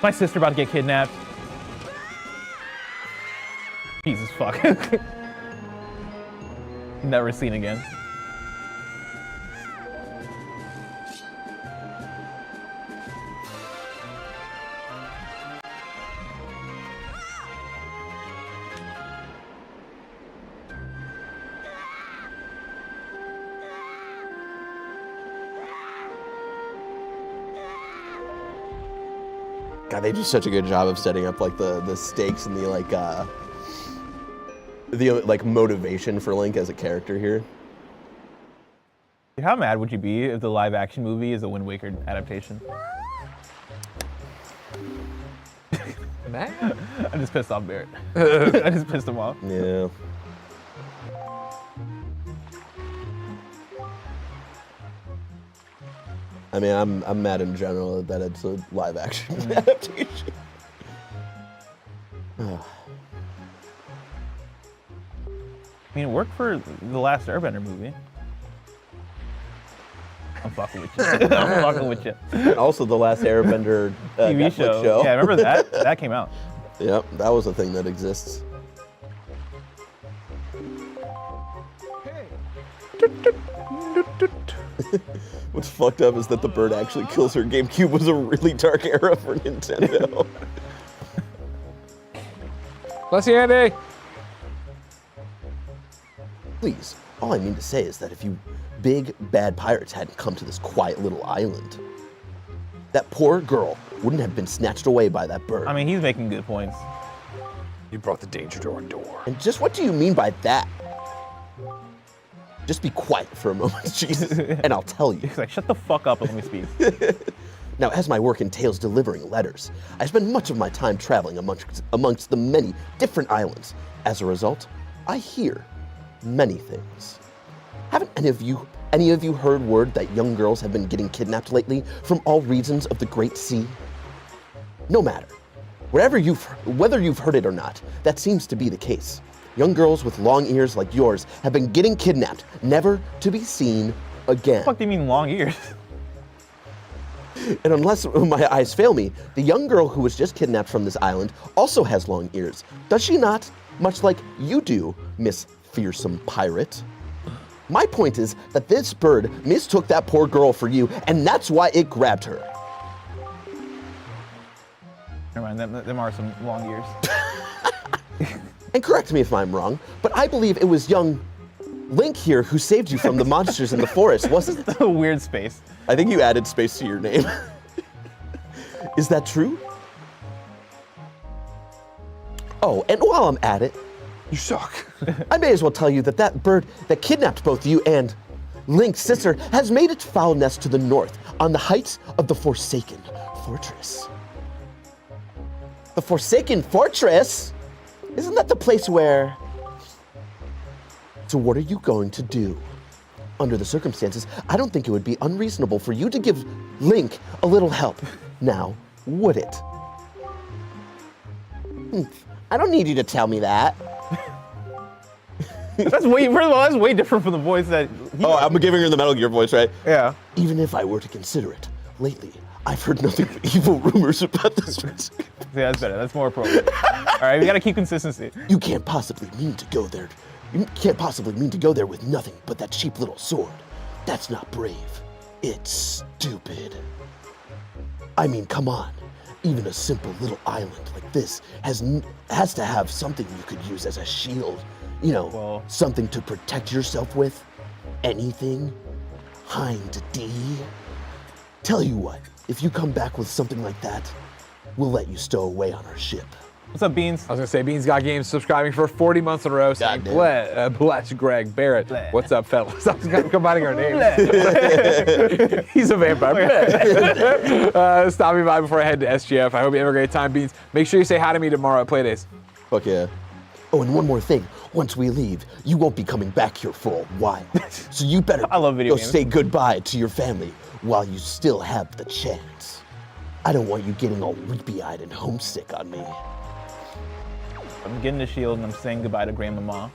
My sister about to get kidnapped. Jesus fuck. Never seen again. God, they do such a good job of setting up like the stakes and the motivation for Link as a character here. How mad would you be if the live action movie is a Wind Waker adaptation? Mad? I just pissed off Barrett. I just pissed him off. Yeah. I mean, I'm mad in general that it's a live action adaptation. I mean, it worked for the last Airbender movie. I'm fucking with you. I'm fucking with you. And also the last Airbender TV Netflix show. Yeah, remember that? That came out. Yep, that was a thing that exists. What's fucked up is that the bird actually kills her. GameCube was a really dark era for Nintendo. Bless you, Andy. Please, all I mean to say is that if you big bad pirates hadn't come to this quiet little island, that poor girl wouldn't have been snatched away by that bird. I mean, he's making good points. You brought the danger to our door. And just what do you mean by that? Just be quiet for a moment, Jesus, and I'll tell you. He's like, shut the fuck up and let me speak. Now, as my work entails delivering letters, I spend much of my time traveling amongst the many different islands. As a result, I hear many things. Haven't any of you heard word that young girls have been getting kidnapped lately from all regions of the Great Sea? No matter. Whether you've heard it or not, that seems to be the case. Young girls with long ears like yours have been getting kidnapped, never to be seen again. What the fuck do you mean long ears? And unless my eyes fail me, the young girl who was just kidnapped from this island also has long ears. Does she not? Much like you do, Miss Fearsome Pirate. My point is that this bird mistook that poor girl for you, and that's why it grabbed her. Never mind, them are some long years. And correct me if I'm wrong, but I believe it was young Link here who saved you from the monsters in the forest, wasn't it? A weird space. I think you added space to your name. Is that true? Oh, and while I'm at it, You suck. I may as well tell you that that bird that kidnapped both you and Link's sister has made its foul nest to the north on the heights of the Forsaken Fortress. The Forsaken Fortress? Isn't that the place where... So what are you going to do? Under the circumstances, I don't think it would be unreasonable for you to give Link a little help. Now, would it? I don't need you to tell me that. That's way, first of all, that's way different from the voice that he I'm giving her the Metal Gear voice, right? Yeah. Even if I were to consider it, lately, I've heard nothing but evil rumors about this risk. Yeah, that's better. That's more appropriate. All right, we gotta keep consistency. You can't possibly mean to go there. You can't possibly mean to go there with nothing but that cheap little sword. That's not brave. It's stupid. I mean, come on. Even a simple little island like this has to have something you could use as a shield. You know, Well- something to protect yourself with. Anything. Hind D. Tell you what, if you come back with something like that, we'll let you stow away on our ship. What's up, Beans? I was gonna say, Beans Got Games subscribing for 40 months in a row, saying, Goddamn. bless Greg Barrett. Bleh. What's up, fellas? I was combining our names. He's a vampire. Stopping by before I head to SGF. I hope you have a great time, Beans. Make sure you say hi to me tomorrow at Playdays. Fuck yeah. Oh, and one more thing. Once we leave, you won't be coming back here for a while. So you better I love video go games. say goodbye to your family while you still have the chance. I don't want you getting all weepy-eyed and homesick on me. I'm getting the shield and I'm saying goodbye to Grandmama.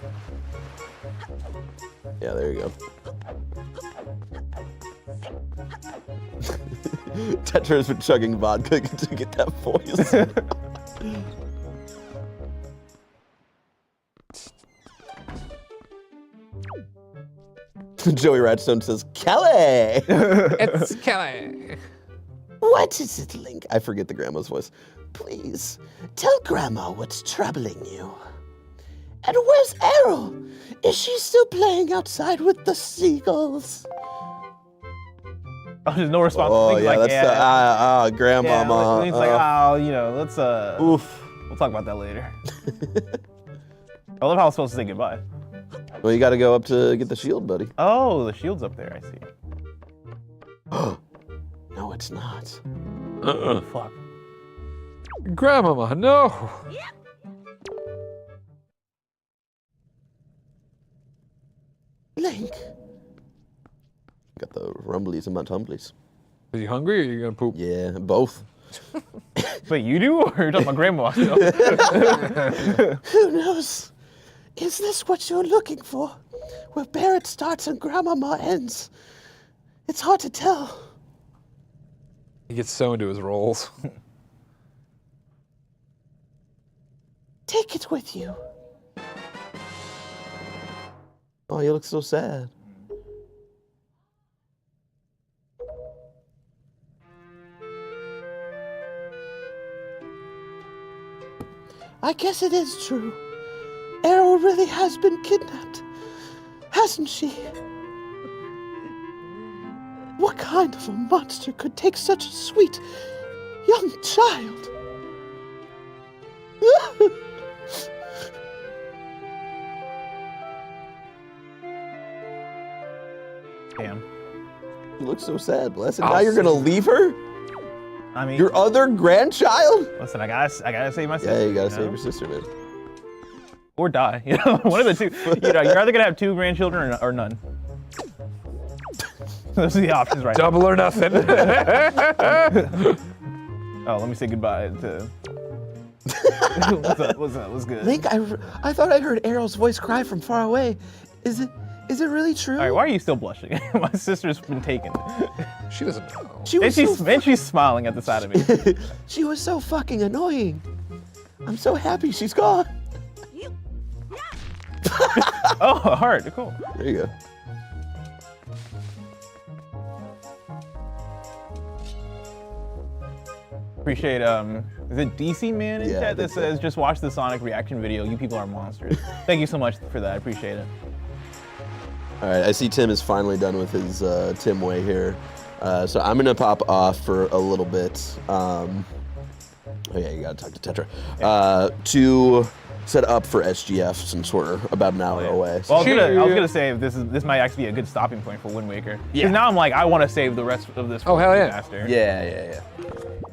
Yeah, there you go. Tetra has been chugging vodka to get that voice. Joey Radstone says, Kelly! It's Kelly. What is it, Link, I forget the grandma's voice. Please. Tell Grandma what's troubling you. And where's Errol? Is she still playing outside with the seagulls? Oh, there's no response. Oh, Link's yeah, like, that's the, grandmama. Link's like, let's, Oof. we'll talk about that later. I love how I was supposed to say goodbye. Well, you gotta go up to get the shield, buddy. Oh, the shield's up there, I see. No, it's not. Fuck. Grandmama, no. Link, Got the rumblies and my tumblies. Are you hungry or are you gonna poop? Yeah, both. Wait, you do? Or you're talking about Grandma? No. who knows? Is this what you're looking for? Where Barrett starts and Grandmama ends? It's hard to tell. He gets so into his roles. Take it with you. Oh, you look so sad. I guess it is true. Errol really has been kidnapped, hasn't she? What kind of a monster could take such a sweet young child? Damn. You look so sad, Blessed. Now you're gonna leave her? I mean, Your other grandchild? listen, I gotta save my sister. Yeah, you gotta save know? your sister, man. Or die. You know, one of the two. You know, you're either gonna have 2 grandchildren or none. Those are the options right now. Double or nothing. Oh, let me say goodbye to. What's up? What's good? Link, I thought I heard Errol's voice cry from far away. Is it really true? All right, why are you still blushing? My sister's been taken. She doesn't know. She was And she's smiling at the side of me. she was so fucking annoying. I'm so happy she's gone. Oh, a heart. Cool. There you go. Appreciate, is it DC Man in Yeah, I chat that think so. says, just watch the Sonic reaction video. You people are monsters. Thank you so much for that. I appreciate it. All right, I see Tim is finally done with his Tim way here. So I'm gonna pop off for a little bit. Oh yeah, you gotta talk to Tetra. To set up for SGF some sort of about an hour away. So. Well, I was gonna say this might actually be a good stopping point for Wind Waker. Because now I'm like, I want to save the rest of this. Oh, hell yeah. Faster. Yeah.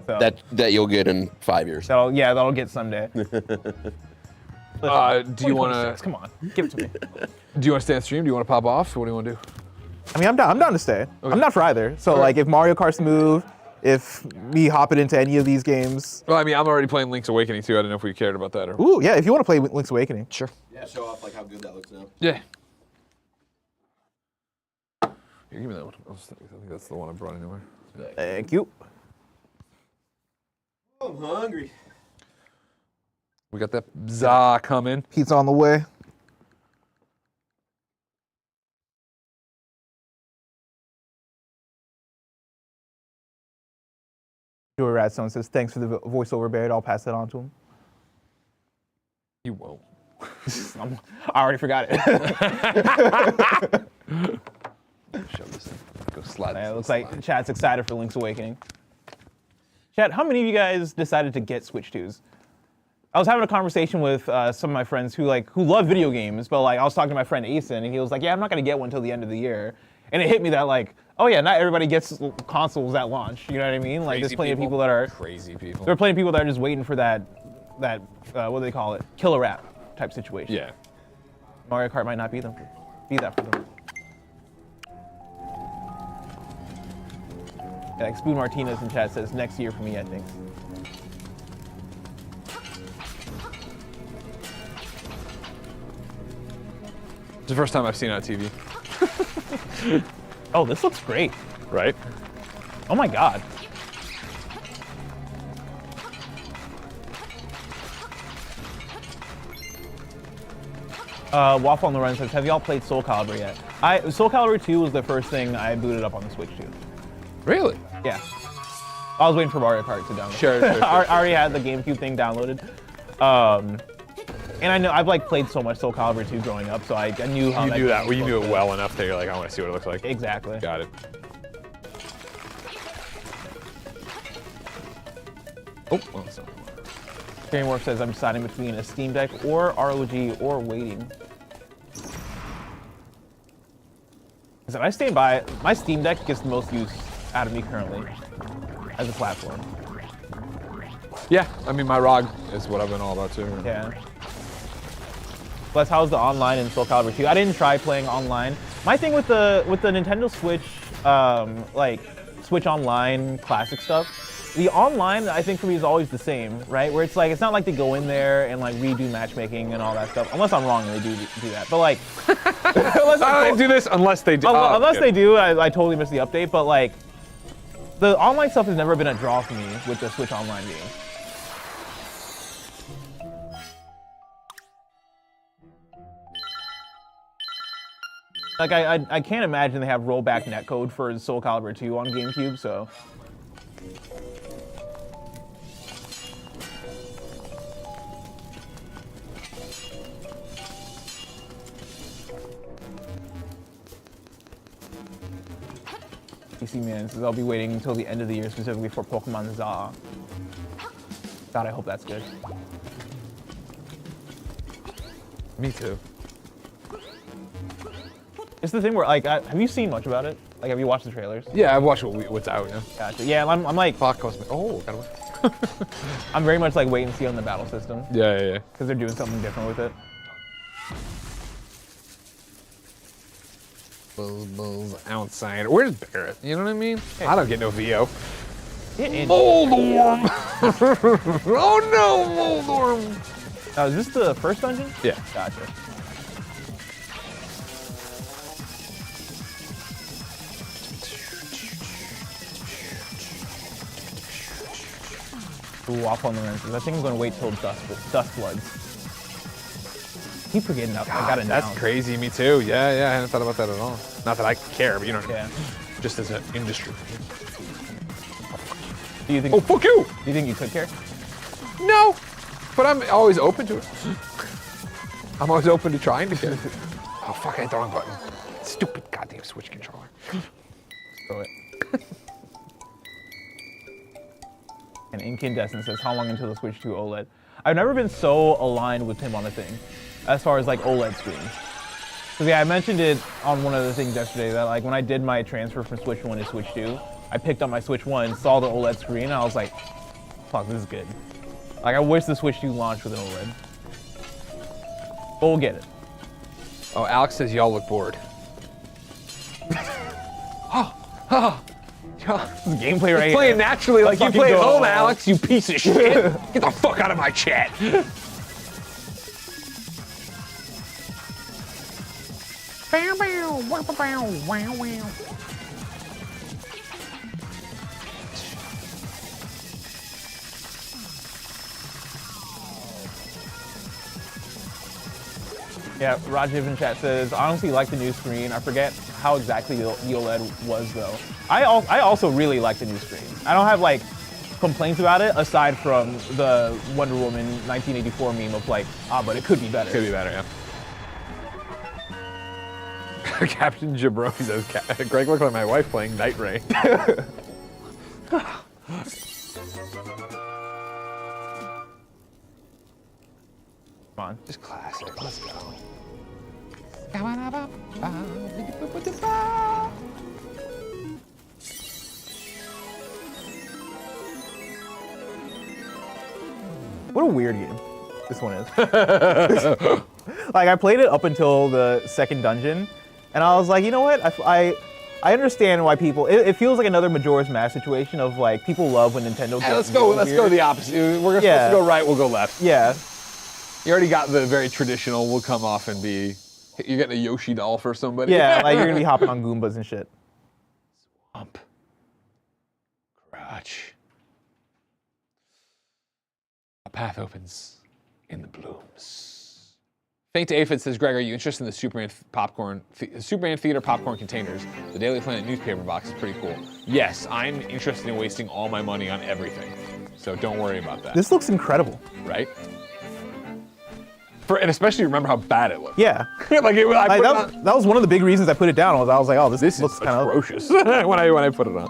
So That you'll get in 5 years. that'll get someday. Do you want to? Come on, give it to me. Do you want to stay on stream? Do you want to pop off? What do you want to do? I mean, I'm down to stay. I'm not for either. So like, if Mario Kart's move, if me hopping into any of these games. Well, I mean, I'm already playing Link's Awakening too. I don't know if we cared about that or. Ooh, yeah. If you want to play Link's Awakening. Sure. Yeah, show off like how good that looks now. Yeah. Here, give me that one. I think that's the one I brought anyway. Thank you. I'm hungry. We got that za coming. Pizza on the way. Joey Radstone says, thanks for the voiceover, Barrett. I'll pass that on to him. You won't. I already forgot it. Shove this in. Go slide. It looks like chat's excited for Link's Awakening. Chat, how many of you guys decided to get Switch 2s? I was having a conversation with some of my friends who love video games, but like I was talking to my friend Asen, and he was like, yeah, I'm not gonna get one until the end of the year. And it hit me that like, oh yeah, not everybody gets consoles at launch. You know what I mean? Like there's plenty of people that are crazy people. There are plenty of people that are just waiting for that what do they call it? Killer app type situation. Yeah. Mario Kart might not be that for them. Yeah, like Spoon Martinez in chat says next year for me, I think. It's the first time I've seen it on TV. Oh, this looks great. Right? Oh my god. Waffle on the Run says, have y'all played Soul Calibur yet? Soul Calibur 2 was the first thing I booted up on the Switch 2. Really? Yeah. I was waiting for Mario Kart to download. Sure. I already had the GameCube thing downloaded. And I know I've like played so much Soul Calibur 2 growing up, so I knew how You knew that. game Well, you knew looked. it well enough that you're like, I want to see what it looks like. Exactly. Got it. Oh, well, that's not. Gamework says I'm deciding between a Steam Deck or ROG or waiting. So I stand by it. My Steam Deck gets the most use out of me currently as a platform. Yeah, I mean, my ROG is what I've been all about too. Yeah. Plus, how's the online in Soul Calibur 2? I didn't try playing online. My thing with the Nintendo Switch, like Switch Online classic stuff, the online I think for me is always the same, right? Where it's like it's not like they go in there and like redo matchmaking and all that stuff. Unless I'm wrong, and they do that. But like, I don't do this unless they do. Unless they do, I totally missed the update. But like, the online stuff has never been a draw for me with the Switch Online game. Like, I can't imagine they have rollback netcode for Soul Calibur 2 on GameCube, so. PC Man says I'll be waiting until the end of the year specifically for Pokemon Za. God, I hope that's good. Me too. It's the thing where, like, have you seen much about it? Like, have you watched the trailers? Yeah, I've watched what's out. Yeah. Gotcha. Yeah, I'm like, Fuck, oh, got away. I'm very much like wait and see on the battle system Yeah. because they're doing something different with it. Buzz outside. Where's Barrett? You know what I mean? Hey. I don't get no VO. Moldorm! Oh no, Moldorm! Now, is this the first dungeon? Yeah. Gotcha. Ooh, Waffle on the Rim says, I think I'm going to wait till Dust Floods. Keep forgetting that. I got it now. That's crazy. Me too. Yeah. I hadn't thought about that at all. Not that I care, but you know what I mean. Yeah. Just as an industry. Do you think? Oh, fuck you! Do you think you could care? No, but I'm always open to it. I'm always open to trying to care. Oh, fuck, I hit the wrong button. Stupid goddamn Switch controller. Throw it. And Incandescent says, how long until the Switch 2 OLED? I've never been so aligned with him on a thing, as far as like OLED screens. Because yeah, I mentioned it on one of the things yesterday that like when I did my transfer from Switch 1 to Switch 2, I picked up my Switch 1, saw the OLED screen, and I was like, fuck, this is good. Like I wish the Switch 2 launched with an OLED. But we'll get it. Oh, Alex says y'all look bored. This is gameplay right Playing here. naturally like you fucking play at go. home, Alex, you piece of shit. Get the fuck out of my chat. Yeah, Rajiv in chat says, honestly like the new screen. I forget how exactly the OLED was though. I also really like the new screen. I don't have like complaints about it aside from the Wonder Woman 1984 meme of like, but it could be better. Could be better, yeah. Captain Jabroni says, Greg looked like my wife playing Night Rain. Come on. Just classic. Let's go. What a weird game this one is. Like I played it up until the second dungeon, and I was like, you know what? I understand why people. It feels like another Majora's Mask situation of like people love when Nintendo. Hey, gets let's go weird. the opposite. We're supposed to go right, we'll go left. Yeah. You already got the very traditional, we'll come off and be, you're getting a Yoshi doll for somebody. Yeah, like you're gonna be hopping on Goombas and shit. Swamp. Crotch. A path opens in the blooms. Faint Aphid says, Greg, are you interested in the Superman Theater popcorn containers? The Daily Planet newspaper box is pretty cool. Yes, I'm interested in wasting all my money on everything. So don't worry about that. This looks incredible. Right? And especially remember how bad it looked. Yeah. Like that was one of the big reasons I put it down. I was like, oh, this looks kind of atrocious when I put it on.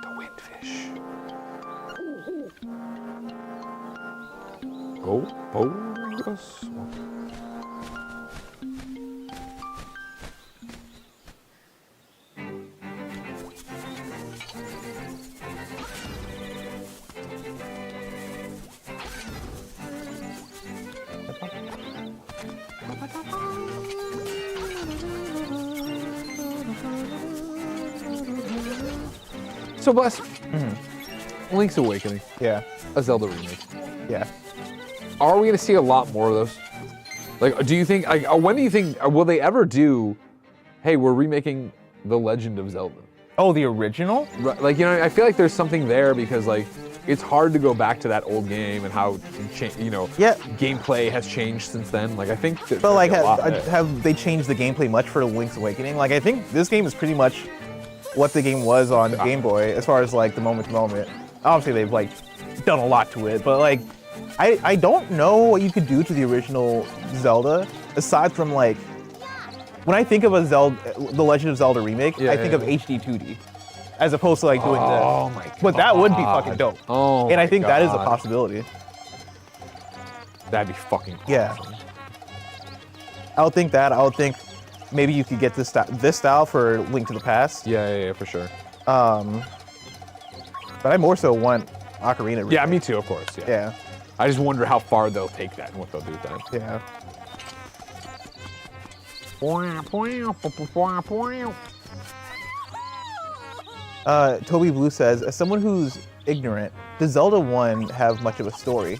The windfish. Go, the swamp. So, Bless, Link's Awakening, yeah, a Zelda remake. yeah. Are we going to see a lot more of those? Like, do you think, like, when do you think, will they ever do, hey, we're remaking The Legend of Zelda? Oh, the original? Right, like, you know, I feel like there's something there because, like, it's hard to go back to that old game and how, gameplay has changed since then. Like, I think that But like, there's a lot there. have they changed the gameplay much for Link's Awakening? Like, I think this game is pretty much what the game was on Game Boy, as far as like the moment to moment. Obviously, they've like done a lot to it, but like, I don't know what you could do to the original Zelda aside from like, when I think of a Zelda, the Legend of Zelda remake, I think of HD 2D, as opposed to like doing this. Oh my god! But that would be fucking dope. Oh, and I think that is a God. possibility. That'd be fucking awesome. Yeah. I would think that. I would think maybe you could get this style for Link to the Past. Yeah, for sure. But I more so want Ocarina. Remake. Yeah, me too, of course. Yeah. Yeah. I just wonder how far they'll take that and what they'll do with that. Yeah. Toby Blue says, as someone who's ignorant, does Zelda 1 have much of a story?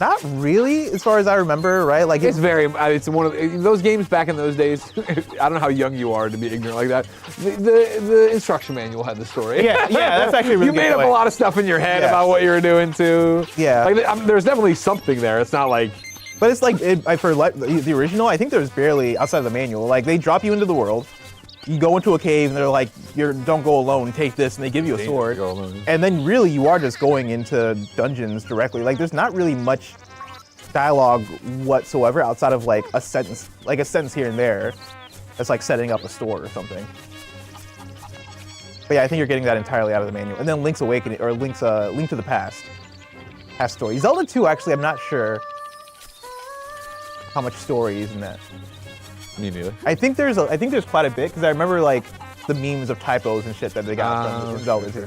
Not really, as far as I remember, right? Like It's very, it's one of those games back in those days. I don't know how young you are to be ignorant like that. The instruction manual had the story. Yeah, that's actually a really You made good up point. a lot of stuff in your head Yeah. about what you were doing too. Yeah. Like, there's definitely something there. It's not like But it's like, the original, I think there's barely, outside of the manual, like they drop you into the world, you go into a cave and they're like, don't go alone, take this, and they give you a sword. And then really you are just going into dungeons directly. Like there's not really much dialogue whatsoever outside of like a sentence here and there. That's like setting up a store or something. But yeah, I think you're getting that entirely out of the manual. And then Link's Awakening, or Link to the Past story. Zelda 2, actually, I'm not sure how much story is in that. Me neither. I think there's quite a bit, because I remember like the memes of typos and shit that they got from Zelda 2.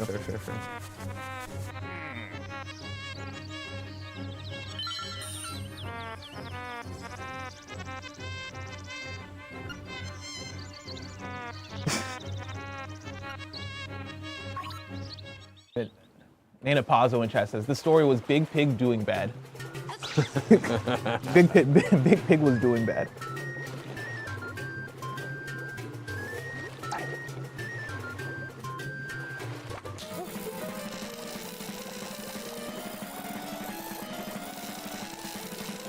Fair. Nana Pazzo in chat says, the story was Big Pig doing bad. Big Pig was doing bad.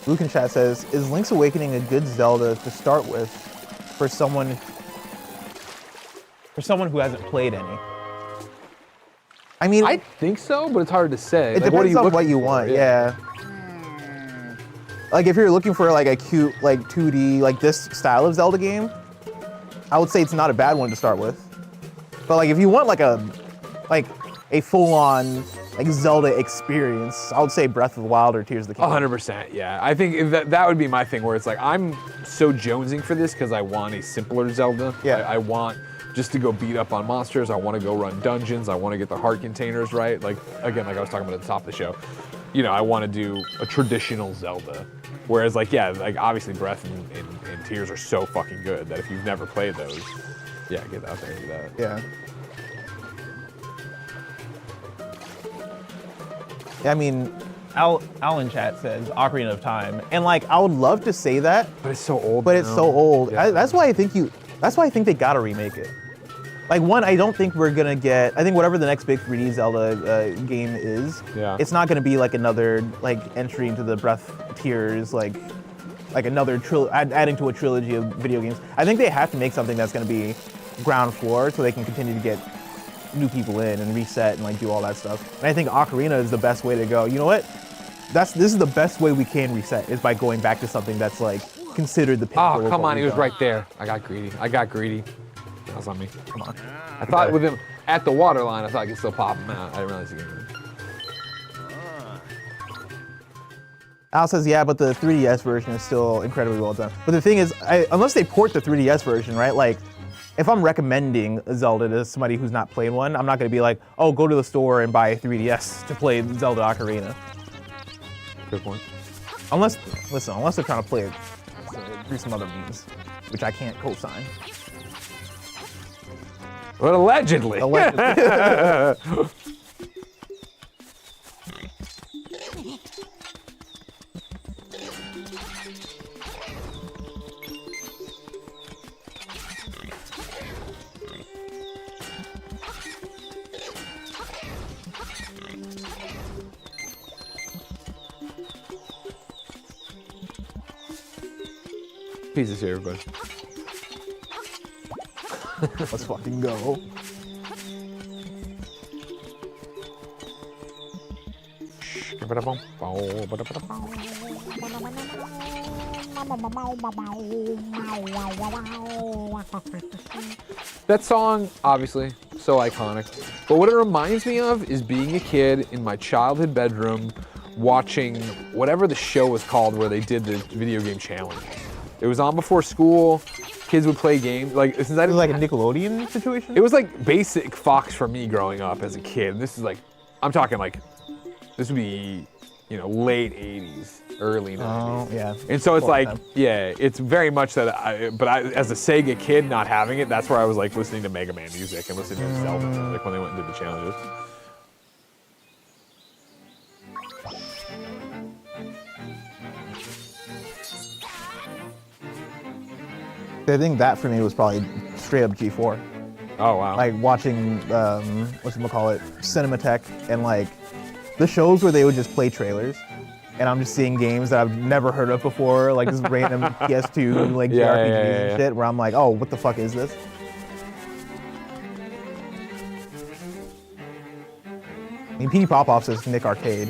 Luke in chat says, is Link's Awakening a good Zelda to start with for someone who hasn't played any? I mean, I think so, but it's hard to say. It depends on what you want, yeah. Like if you're looking for like a cute, like 2D, like this style of Zelda game, I would say it's not a bad one to start with. But like if you want like a full-on like Zelda experience, I would say Breath of the Wild or Tears of the Kingdom. 100%, yeah. I think that would be my thing, where it's like I'm so jonesing for this because I want a simpler Zelda. Yeah. I want just to go beat up on monsters. I want to go run dungeons. I want to get the heart containers right. Like again, like I was talking about at the top of the show, you know, I want to do a traditional Zelda. Whereas like, yeah, like obviously Breath and Tears are so fucking good that if you've never played those, yeah, get out there and do that. Yeah. I mean, Al in chat says Ocarina of Time, and like I would love to say that, But it's so old. but it's now. so old. Yeah. That's why I think they gotta remake it. Like one, I don't think we're gonna get. I think whatever the next big 3D Zelda game is, Yeah. it's not gonna be like another like entry into the Breath Tears, like another adding to a trilogy of video games. I think they have to make something that's gonna be ground floor so they can continue to get new people in and reset and like do all that stuff. And I think Ocarina is the best way to go. You know what? This is the best way we can reset, is by going back to something that's like considered the pinnacle. Oh, of come what on, he we've was done. right there. I got greedy. That was on me. Come on. I thought with him at the water line, I thought I could still pop him out. I didn't realize he could. Al says, yeah, but the 3DS version is still incredibly well done. But the thing is, unless they port the 3DS version, right? Like, if I'm recommending a Zelda to somebody who's not played one, I'm not gonna be like, oh, go to the store and buy a 3DS to play Zelda Ocarina. Good point. Unless they're trying to play it through some other means, which I can't co-sign. But allegedly. Pieces here, everybody. Let's fucking go. That song, obviously, so iconic. But what it reminds me of is being a kid in my childhood bedroom watching whatever the show was called where they did the video game challenge. It was on before school. Kids would play games. Like, since I Is it didn't like a Nickelodeon situation? It was like basic Fox for me growing up as a kid. This is like, I'm talking like, this would be, you know, late 80s, early 90s. Oh, yeah. And so it's Long like, time. yeah, it's very much that as a Sega kid not having it, that's where I was like listening to Mega Man music and listening to Zelda music when they went and did the challenges. I think that for me was probably straight up G4. Oh, wow. Like watching, whatchamacallit, Cinematech, and like the shows where they would just play trailers. and I'm just seeing games that I've never heard of before, like this random PS2 like JRPGs and shit, where I'm like, oh, what the fuck is this? I mean, P. Pop-Off says Nick Arcade.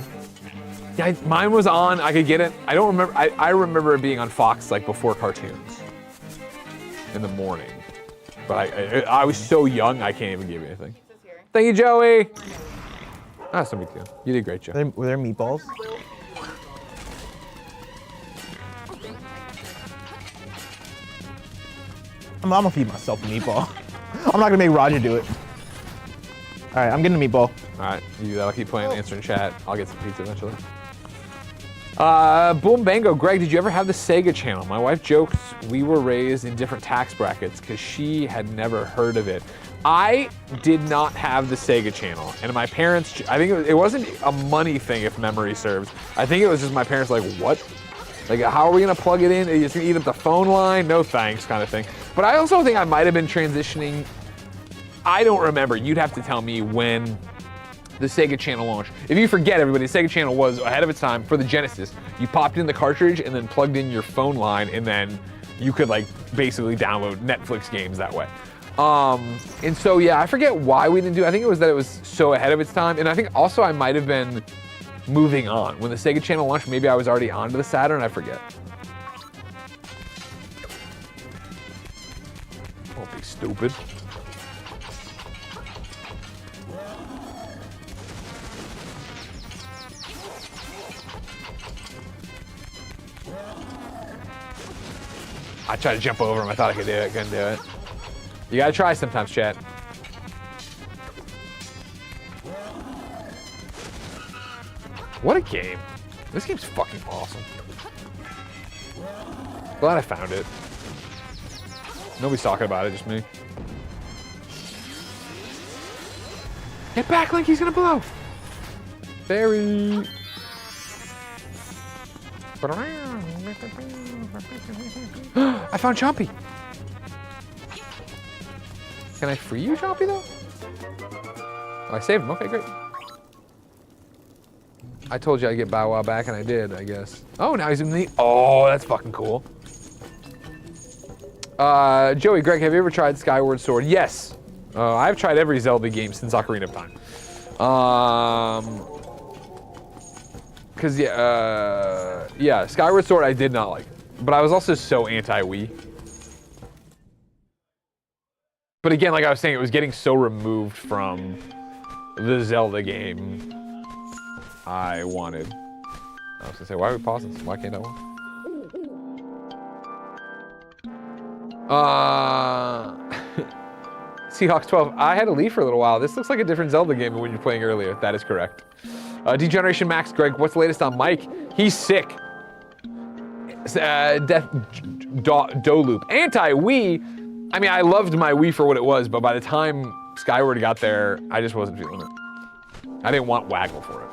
Yeah, mine was on. I could get it. I don't remember. I remember it being on Fox like before cartoons in the morning. But I was so young, I can't even give you anything. Thank you, Joey. Ah, that's no big deal. You did great, Joe. Were there meatballs? I'm gonna feed myself a meatball. I'm not gonna make Roger do it. All right, I'm getting a meatball. All right, you do that. I'll keep playing, answering chat. I'll get some pizza eventually. Boom Bango, Greg, did you ever have the Sega channel? My wife jokes we were raised in different tax brackets because she had never heard of it. I did not have the Sega channel, and my parents, I think it wasn't a money thing if memory serves. I think it was just my parents like, what? Like, how are we gonna plug it in? Are you just gonna eat up the phone line? No thanks, kind of thing. But I also think I might have been transitioning. I don't remember. You'd have to tell me when the Sega channel launched. If you forget, everybody, the Sega channel was ahead of its time for the Genesis. You popped in the cartridge and then plugged in your phone line, and then you could like basically download Netflix games that way. And so yeah, I forget why we didn't do it. I think it was that it was so ahead of its time, and I think also I might have been moving on. When the Sega channel launched, maybe I was already onto the Saturn, I forget. Don't be stupid. I tried to jump over him. I thought I could do it. Couldn't do it. You gotta try sometimes, chat. What a game. This game's fucking awesome. Glad I found it. Nobody's talking about it, just me. Get back, Link, he's gonna blow. Barry. I found Chompy. Can I free you, Chompy, though? Oh, I saved him. Okay, great. I told you I'd get Bow Wow back, and I did, I guess. Oh, now he's in the... Oh, that's fucking cool. Joey, Greg, have you ever tried Skyward Sword? Yes. I've tried every Zelda game since Ocarina of Time. Because, yeah, Skyward Sword I did not like. But I was also so anti-Wii. But again, like I was saying, it was getting so removed from the Zelda game I wanted. I was gonna say, why are we pausing? Why can't that one? Seahawks 12. I had to leave for a little while. This looks like a different Zelda game than when you were playing earlier. That is correct. Degeneration Max, Greg, what's the latest on Mike? He's sick. Death Do Loop. Anti-Wii. I mean, I loved my Wii for what it was, but by the time Skyward got there, I just wasn't feeling it. I didn't want Waggle for it.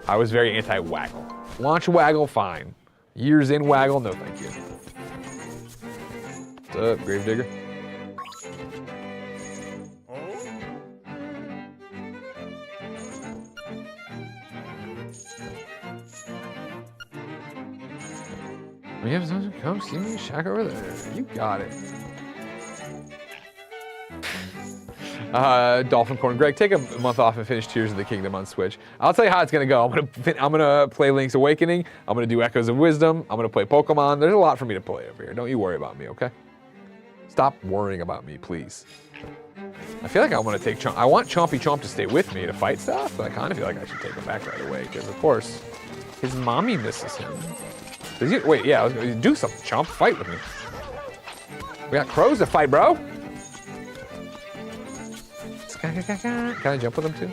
I was very anti-Waggle. Launch Waggle, fine. Years in Waggle, no thank you. What's up, Gravedigger? We have someone come see me, Shack over there. You got it. Dolphin Corn, Greg, take a month off and finish Tears of the Kingdom on Switch. I'll tell you how it's gonna go. I'm gonna play Link's Awakening. I'm gonna do Echoes of Wisdom. I'm gonna play Pokemon. There's a lot for me to play over here. Don't you worry about me, okay? Stop worrying about me, please. I feel like I want to take Chomp. I want Chompy Chomp to stay with me to fight stuff, but I kind of feel like I should take him back right away because, of course, his mommy misses him. Wait, yeah, I was gonna do something. Chomp, fight with me. We got crows to fight, bro. Can I jump with him too?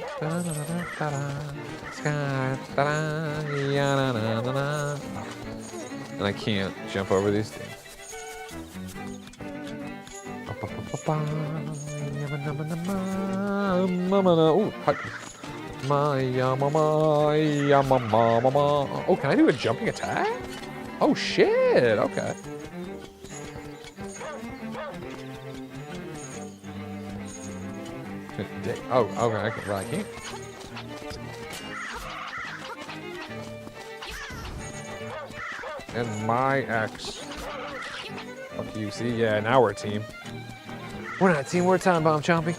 And I can't jump over these things. Ooh, oh, can I do a jumping attack? Oh shit, okay. Oh, okay, well, I can't. and my ex. Fuck you. See, yeah, now we're a team. We're not a team. We're a time bomb, Chompy.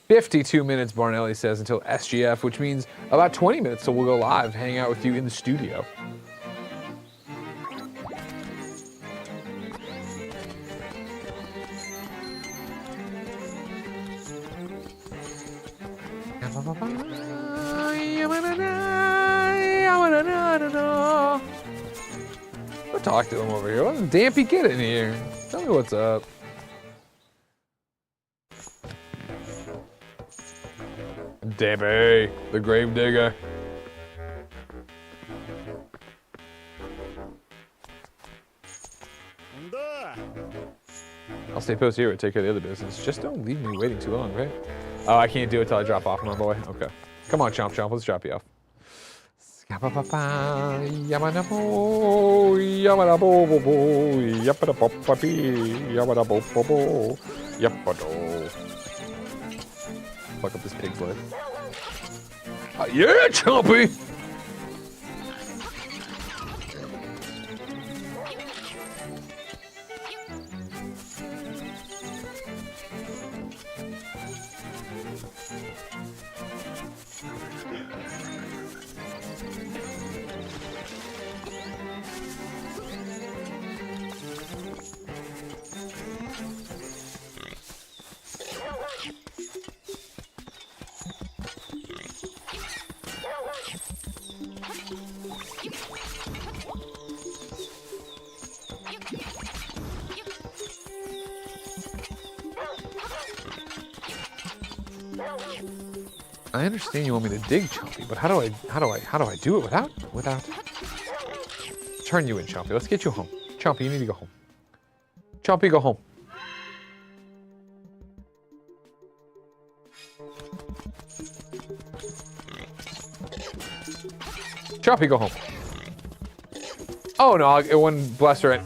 "52 minutes," Barnelli says, until SGF, which means about 20 minutes, so we'll go live, hang out with you in the studio. Go talk to him over here. What does Dampy get in here? Tell me what's up. Dampy, the grave digger. I'll stay posted here and take care of the other business. Just don't leave me waiting too long, right? Oh, I can't do it till I drop off, my boy. Okay. Come on, Chomp Chomp. Let's drop you off. Fuck up this pig's life. Yeah, Chompy! I understand you want me to dig, Chompy, but how do I do it without? Turn you in, Chompy. Let's get you home. Chompy, you need to go home. Chompy, go home. Chompy, go home. Oh no, when bless her,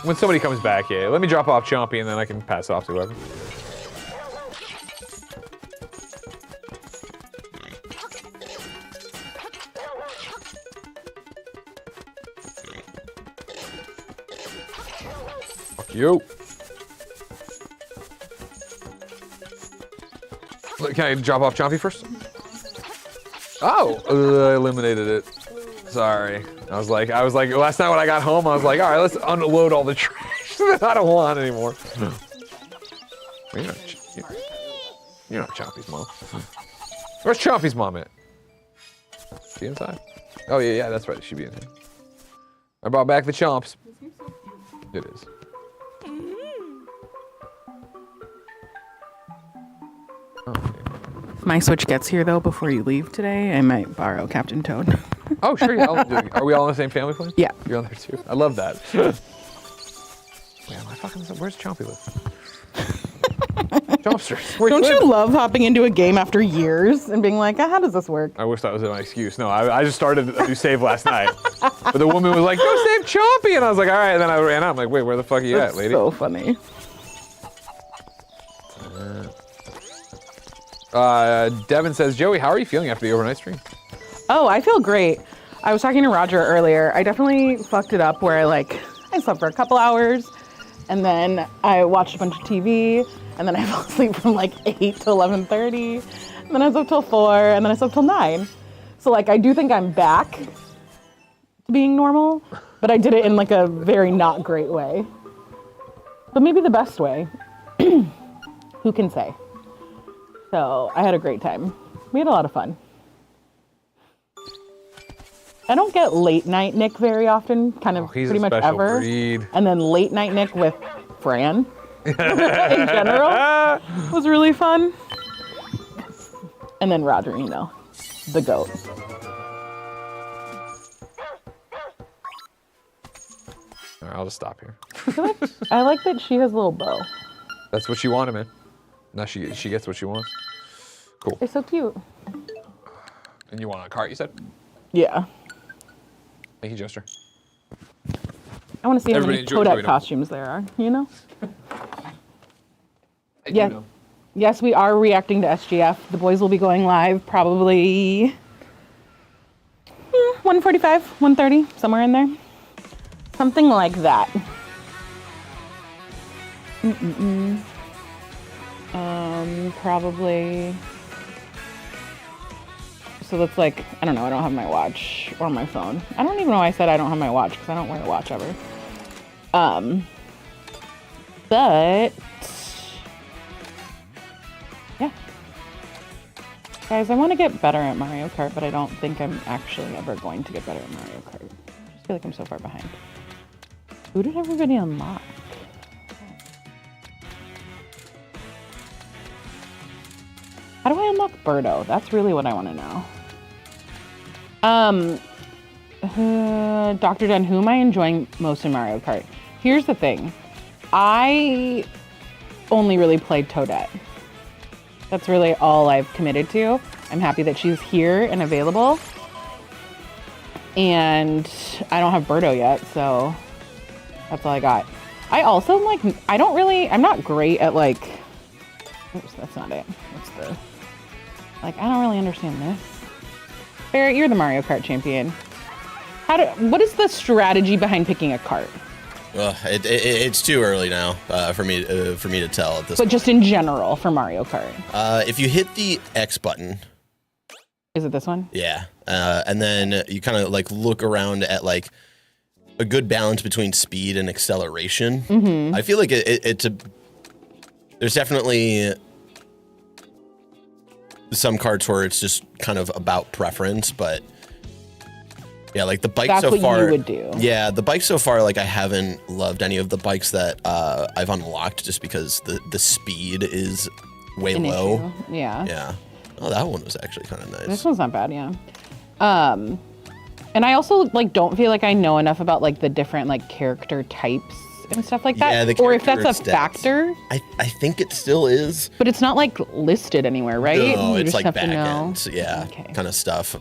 when somebody comes back, yeah. Let me drop off Chompy and then I can pass it off to whoever. Yo. Can I drop off Chompy first? Oh, I eliminated it. Sorry. I was like, last night when I got home, I was like, all right, let's unload all the trash that I don't want anymore. No. You're not Chompy's mom. Where's Chompy's mom at? She inside? Oh yeah, that's right. She'd be in here. I brought back the chomps. It is. If my Switch gets here though before you leave today, I might borrow Captain Toad. Oh sure, yeah. Are we all in the same family plan? Yeah. You're on there too. I love that. Wait, am I fucking? Where's Chompy live? Chompsters. Don't you love hopping into a game after years and being like, how does this work? I wish that was my excuse. No, I just started a new save last night. But the woman was like, go save Chompy! And I was like, all right. And then I ran out. I'm like, wait, where the fuck are you at, lady? So funny. Devin says, Joey, how are you feeling after the overnight stream? Oh, I feel great. I was talking to Roger earlier. I definitely fucked it up where I slept for a couple hours and then I watched a bunch of TV and then I fell asleep from 8 to 11:30 and then I was up till 4 and then I slept till 9. So I do think I'm back to being normal, but I did it in a very not great way. But maybe the best way. Who can say? So I had a great time. We had a lot of fun. I don't get late night Nick very often, pretty much ever. Breed. And then late night Nick with Fran in general was really fun. And then Roger, the goat. All right, I'll just stop here. I like that she has a little bow. That's what she wanted, man. Now she gets what she wants. Cool. It's so cute. And you want a cart, you said? Yeah. Thank you, Jester. I want to see how Everybody many enjoy Kodak it. costumes there are, I Yeah. do know. Yes, we are reacting to SGF. The boys will be going live probably 1:45, 1:30, somewhere in there. Something like that. Probably. So that's like, I don't know, I don't have my watch or my phone. I don't even know why I said I don't have my watch because I don't wear a watch ever. But yeah. Guys, I want to get better at Mario Kart, but I don't think I'm actually ever going to get better at Mario Kart. I just feel like I'm so far behind. Who did everybody unlock? How do I unlock Birdo? That's really what I want to know. Dr. Den, who am I enjoying most in Mario Kart? Here's the thing. I only really played Toadette. That's really all I've committed to. I'm happy that she's here and available. And I don't have Birdo yet, so that's all I got. I also, like, I'm not great at, like, oops, that's not it. What's the, like, I don't really understand this. Barrett, you're the Mario Kart champion. What is the strategy behind picking a cart? It's too early now for me to tell at this But point. just in general for Mario Kart. If you hit the X button. Is it this one? Yeah. And then you kind of like look around at like a good balance between speed and acceleration. Mm-hmm. I feel like there's definitely some carts where it's just kind of about preference, but yeah, like the bike That's so what far. You would do. Yeah, the bike so far, like I haven't loved any of the bikes that I've unlocked just because the speed is way low. Issue. Yeah. Yeah. Oh, that one was actually kind of nice. This one's not bad, yeah. And I also like don't feel like I know enough about like the different like character types and stuff like that. Yeah, or if that's a stats. factor. I think it still is. But it's not like listed anywhere, right? No, You it's just like have back to know. end, yeah, Okay. kind of stuff.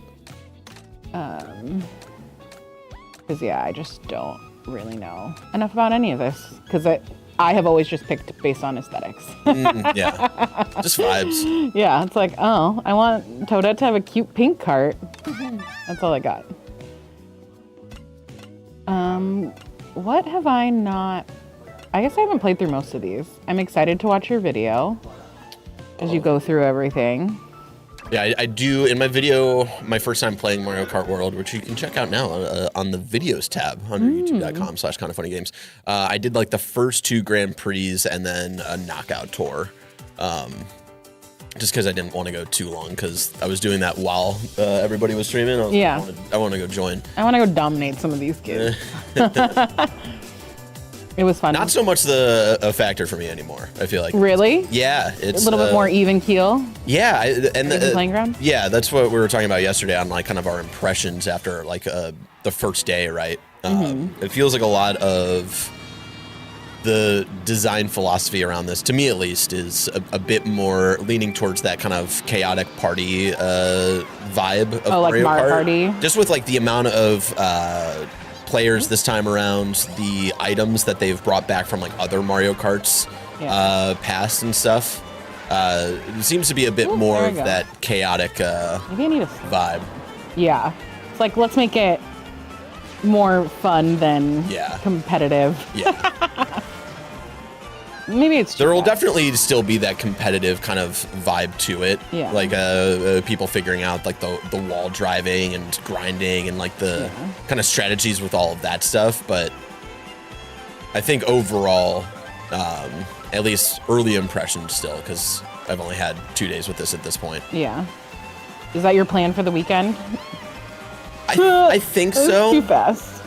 Because yeah, I just don't really know enough about any of this because I have always just picked based on aesthetics. Yeah, just vibes. Yeah, it's like, oh, I want Toadette to have a cute pink cart. That's all I got. What have I not? I guess I haven't played through most of these. I'm excited to watch your video as you go through everything. Yeah, I do. In my video, my first time playing Mario Kart World, which you can check out now on the videos tab under youtube.com/kindoffunnygames. I did like the first 2 Grand Prix and then a knockout tour. Just because I didn't want to go too long because I was doing that while everybody was streaming. I want to go join. I want to go dominate some of these kids. It was fun. Not so much a factor for me anymore, I feel like. Really? Yeah. It's a little bit more even keel. Yeah. And even playing ground? Yeah, that's what we were talking about yesterday on like kind of our impressions after like the first day, right? It feels like a lot of the design philosophy around this, to me at least, is a bit more leaning towards that kind of chaotic party vibe of Mario Kart. Party. Just with like the amount of players this time around, the items that they've brought back from like other Mario Karts past and stuff. It seems to be a bit more of that chaotic Maybe I need vibe. Yeah. It's like, let's make it more fun than competitive. Yeah. Maybe it's there will definitely still be that competitive kind of vibe to it. Yeah. Like people figuring out like the wall driving and grinding and like the kind of strategies with all of that stuff. But I think overall, at least early impressions still, because I've only had 2 days with this at this point. Yeah. Is that your plan for the weekend? I think so. Too fast.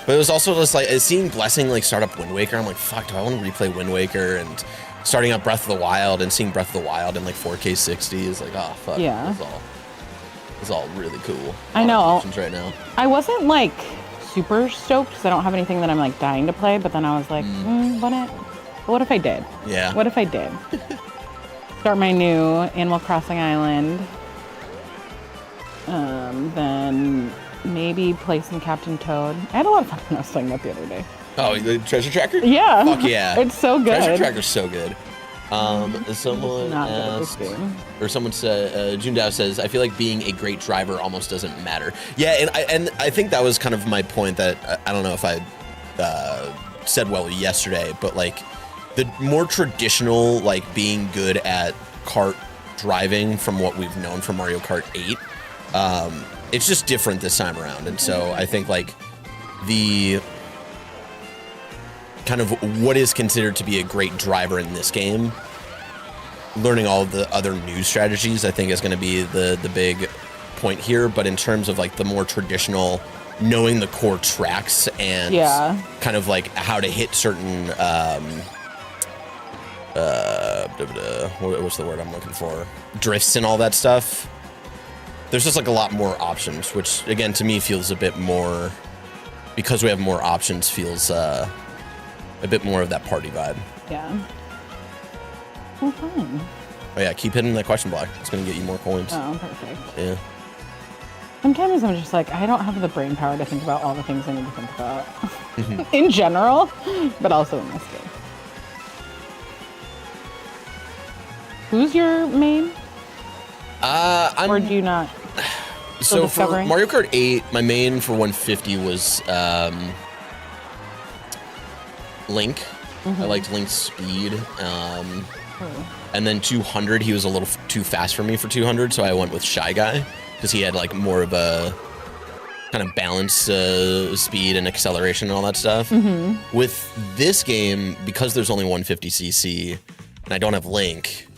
But it was also just like seeing Blessing like start up Wind Waker. I'm like, fuck, do I want to replay Wind Waker? And starting up Breath of the Wild and seeing Breath of the Wild in like 4K 60 is like, oh fuck. Yeah. It's all really cool. I know. Right now. I wasn't like super stoked because I don't have anything that I'm like dying to play. But then I was like, what if I did? Yeah. What if I did? Start my new Animal Crossing island. Then maybe play some Captain Toad. I had a lot of fun when I was playing that the other day. Oh, the Treasure Tracker? Yeah. Fuck yeah. It's so good. Treasure Tracker's so good. Someone Not good at this asked, game. or someone said, Jundao says, I feel like being a great driver almost doesn't matter. Yeah, and I think that was kind of my point that I don't know if I said well yesterday, but like the more traditional, like being good at kart driving from what we've known from Mario Kart 8, it's just different this time around. And so I think like the kind of what is considered to be a great driver in this game, learning all of the other new strategies, I think is going to be the big point here. But in terms of like the more traditional, knowing the core tracks and kind of like how to hit certain, what's the word I'm looking for? Drifts and all that stuff. There's just like a lot more options, which again, to me feels a bit more, because we have more options, feels, a bit more of that party vibe. Yeah. Well, fun. Oh yeah, keep hitting that question block. It's gonna get you more coins. Oh, perfect. Yeah. Sometimes I'm just like, I don't have the brain power to think about all the things I need to think about in general, but also in this game. Who's your main? Or do you not? So for Mario Kart 8, my main for 150 was Link. I liked Link's speed. And then 200, he was a little too fast for me for 200, so I went with Shy Guy because he had like more of a kind of balanced speed and acceleration and all that stuff. With this game, because there's only 150cc and I don't have Link,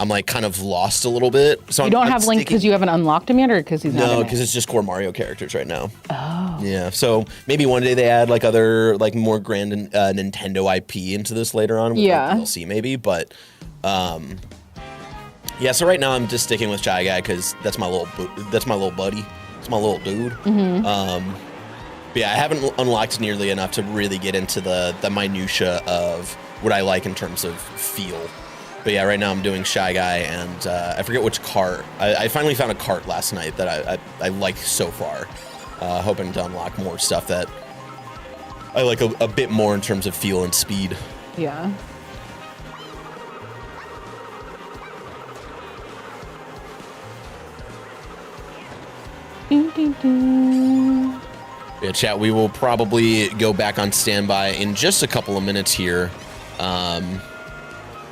I'm like kind of lost a little bit. So you don't have Link because you haven't unlocked him yet, or because he's not? No, because it's just core Mario characters right now. Oh. Yeah. So maybe one day they add like other like more grand Nintendo IP into this later on. With like DLC maybe, but yeah. So right now I'm just sticking with Shy Guy because that's my little buddy. It's my little dude. But yeah, I haven't unlocked nearly enough to really get into the minutia of what I like in terms of feel. But yeah, right now I'm doing Shy Guy, and I forget which kart. I finally found a kart last night that I like so far. Hoping to unlock more stuff that I like a bit more in terms of feel and speed. Yeah. Yeah, chat, we will probably go back on standby in just a couple of minutes here.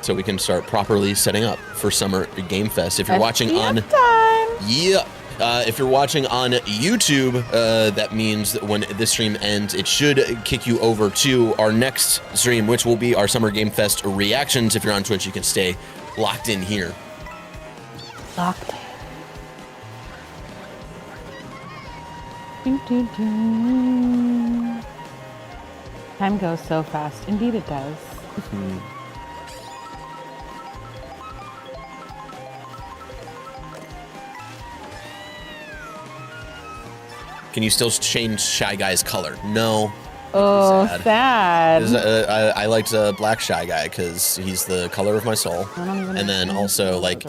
So we can start properly setting up for Summer Game Fest. If you're watching on if you're watching on YouTube, that means that when this stream ends, it should kick you over to our next stream, which will be our Summer Game Fest reactions. If you're on Twitch, you can stay locked in here. Locked in. Time goes so fast. Indeed it does. Can you still change Shy Guy's color? No. Oh, sad. I liked Black Shy Guy because he's the color of my soul. And then also, like,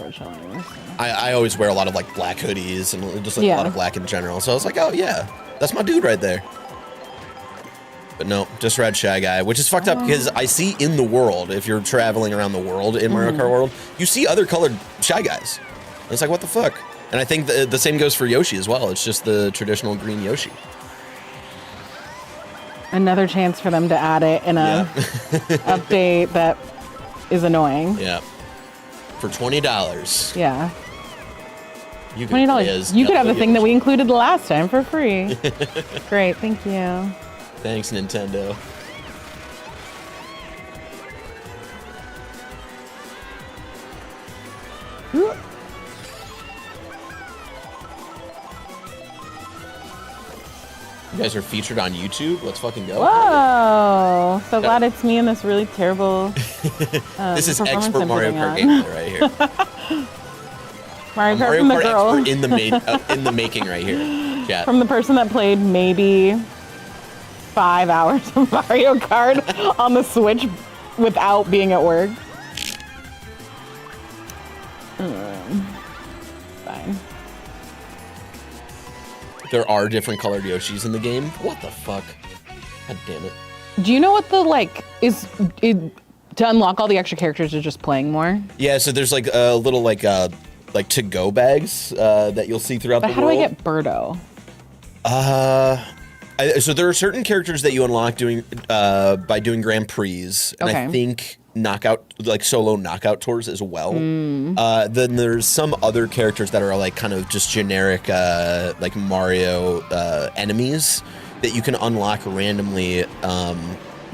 I always wear a lot of, like, black hoodies and just, like, a lot of black in general. So I was like, oh, yeah, that's my dude right there. But no, just Red Shy Guy, which is fucked up because I see in the world, if you're traveling around the world in Mario Kart World, you see other colored Shy Guys. And it's like, what the fuck? And I think the same goes for Yoshi as well. It's just the traditional green Yoshi. Another chance for them to add it in a update that is annoying. Yeah. For $20. Yeah. $20. You could have the thing that we included the last time for free. Great, thank you. Thanks, Nintendo. Ooh. You guys are featured on YouTube? Let's fucking go. Whoa! So glad it's me in this really terrible this is expert Mario Kart gameplay right here. Mario Kart from the girl. Expert in the making right here. Chat. From the person that played maybe 5 hours of Mario Kart on the Switch without being at work. Fine. There are different colored Yoshis in the game. What the fuck? God damn it. Do you know what the, like, is To unlock all the extra characters, you're just playing more. Yeah, so there's like a little like to-go bags that you'll see throughout But the how world. do I get Birdo? So there are certain characters that you unlock by doing Grand Prix, and I Okay. think solo knockout tours as well. Then there's some other characters that are like kind of just generic like Mario enemies that you can unlock randomly.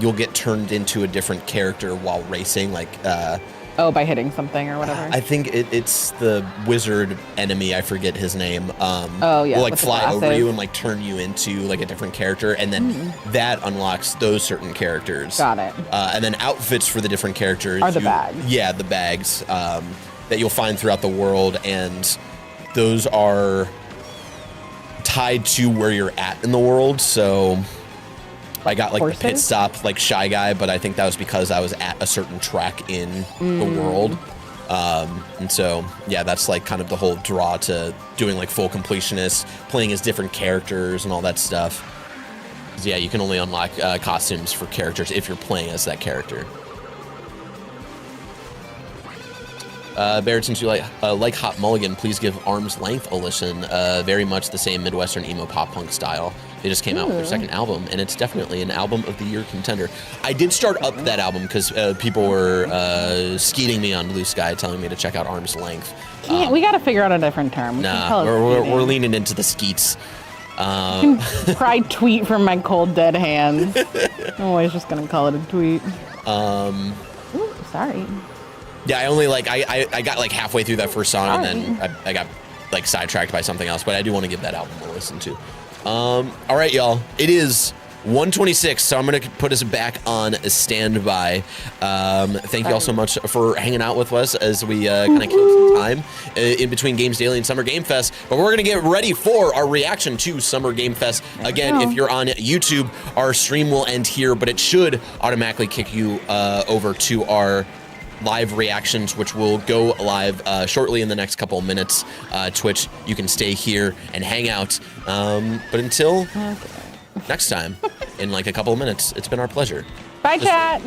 You'll get turned into a different character while racing, like By hitting something or whatever. I think it's the wizard enemy. I forget his name. Oh, yeah, will like with the fly over glasses. you and like turn you into like a different character, and then that unlocks those certain characters. Got it. And then outfits for the different characters Are the bags. Yeah, the bags that you'll find throughout the world, and those are tied to where you're at in the world. So I got like the pit Horses? stop, like Shy Guy, but I think that was because I was at a certain track in the world. And so, yeah, that's like kind of the whole draw to doing like full completionist, playing as different characters and all that stuff. 'Cause, yeah, you can only unlock costumes for characters if you're playing as that character. Barrett, since you like Hot Mulligan, please give Arm's Length a listen. Very much the same Midwestern emo pop punk style. They just came out with their second album, and it's definitely an album of the year contender. I did start up that album because people were skeeting me on Blue Sky, telling me to check out Arm's Length. We got to figure out a different term. We can call Nah, it we're skeeting. leaning into the skeets. Pride tweet from my cold dead hands. I'm always just gonna call it a tweet. Ooh, sorry. Yeah, I only I got like halfway through that first song, and then I got like sidetracked by something else. But I do want to give that album a listen to. All right, y'all. It is 1:26, so I'm gonna put us back on standby. Thank you all so much for hanging out with us as we kind of kill some time in between Games Daily and Summer Game Fest. But we're gonna get ready for our reaction to Summer Game Fest. Again, if you're on YouTube, our stream will end here, but it should automatically kick you over to our live reactions, which will go live shortly in the next couple of minutes. Twitch, you can stay here and hang out. But until next time, in like a couple of minutes, it's been our pleasure. Bye, chat.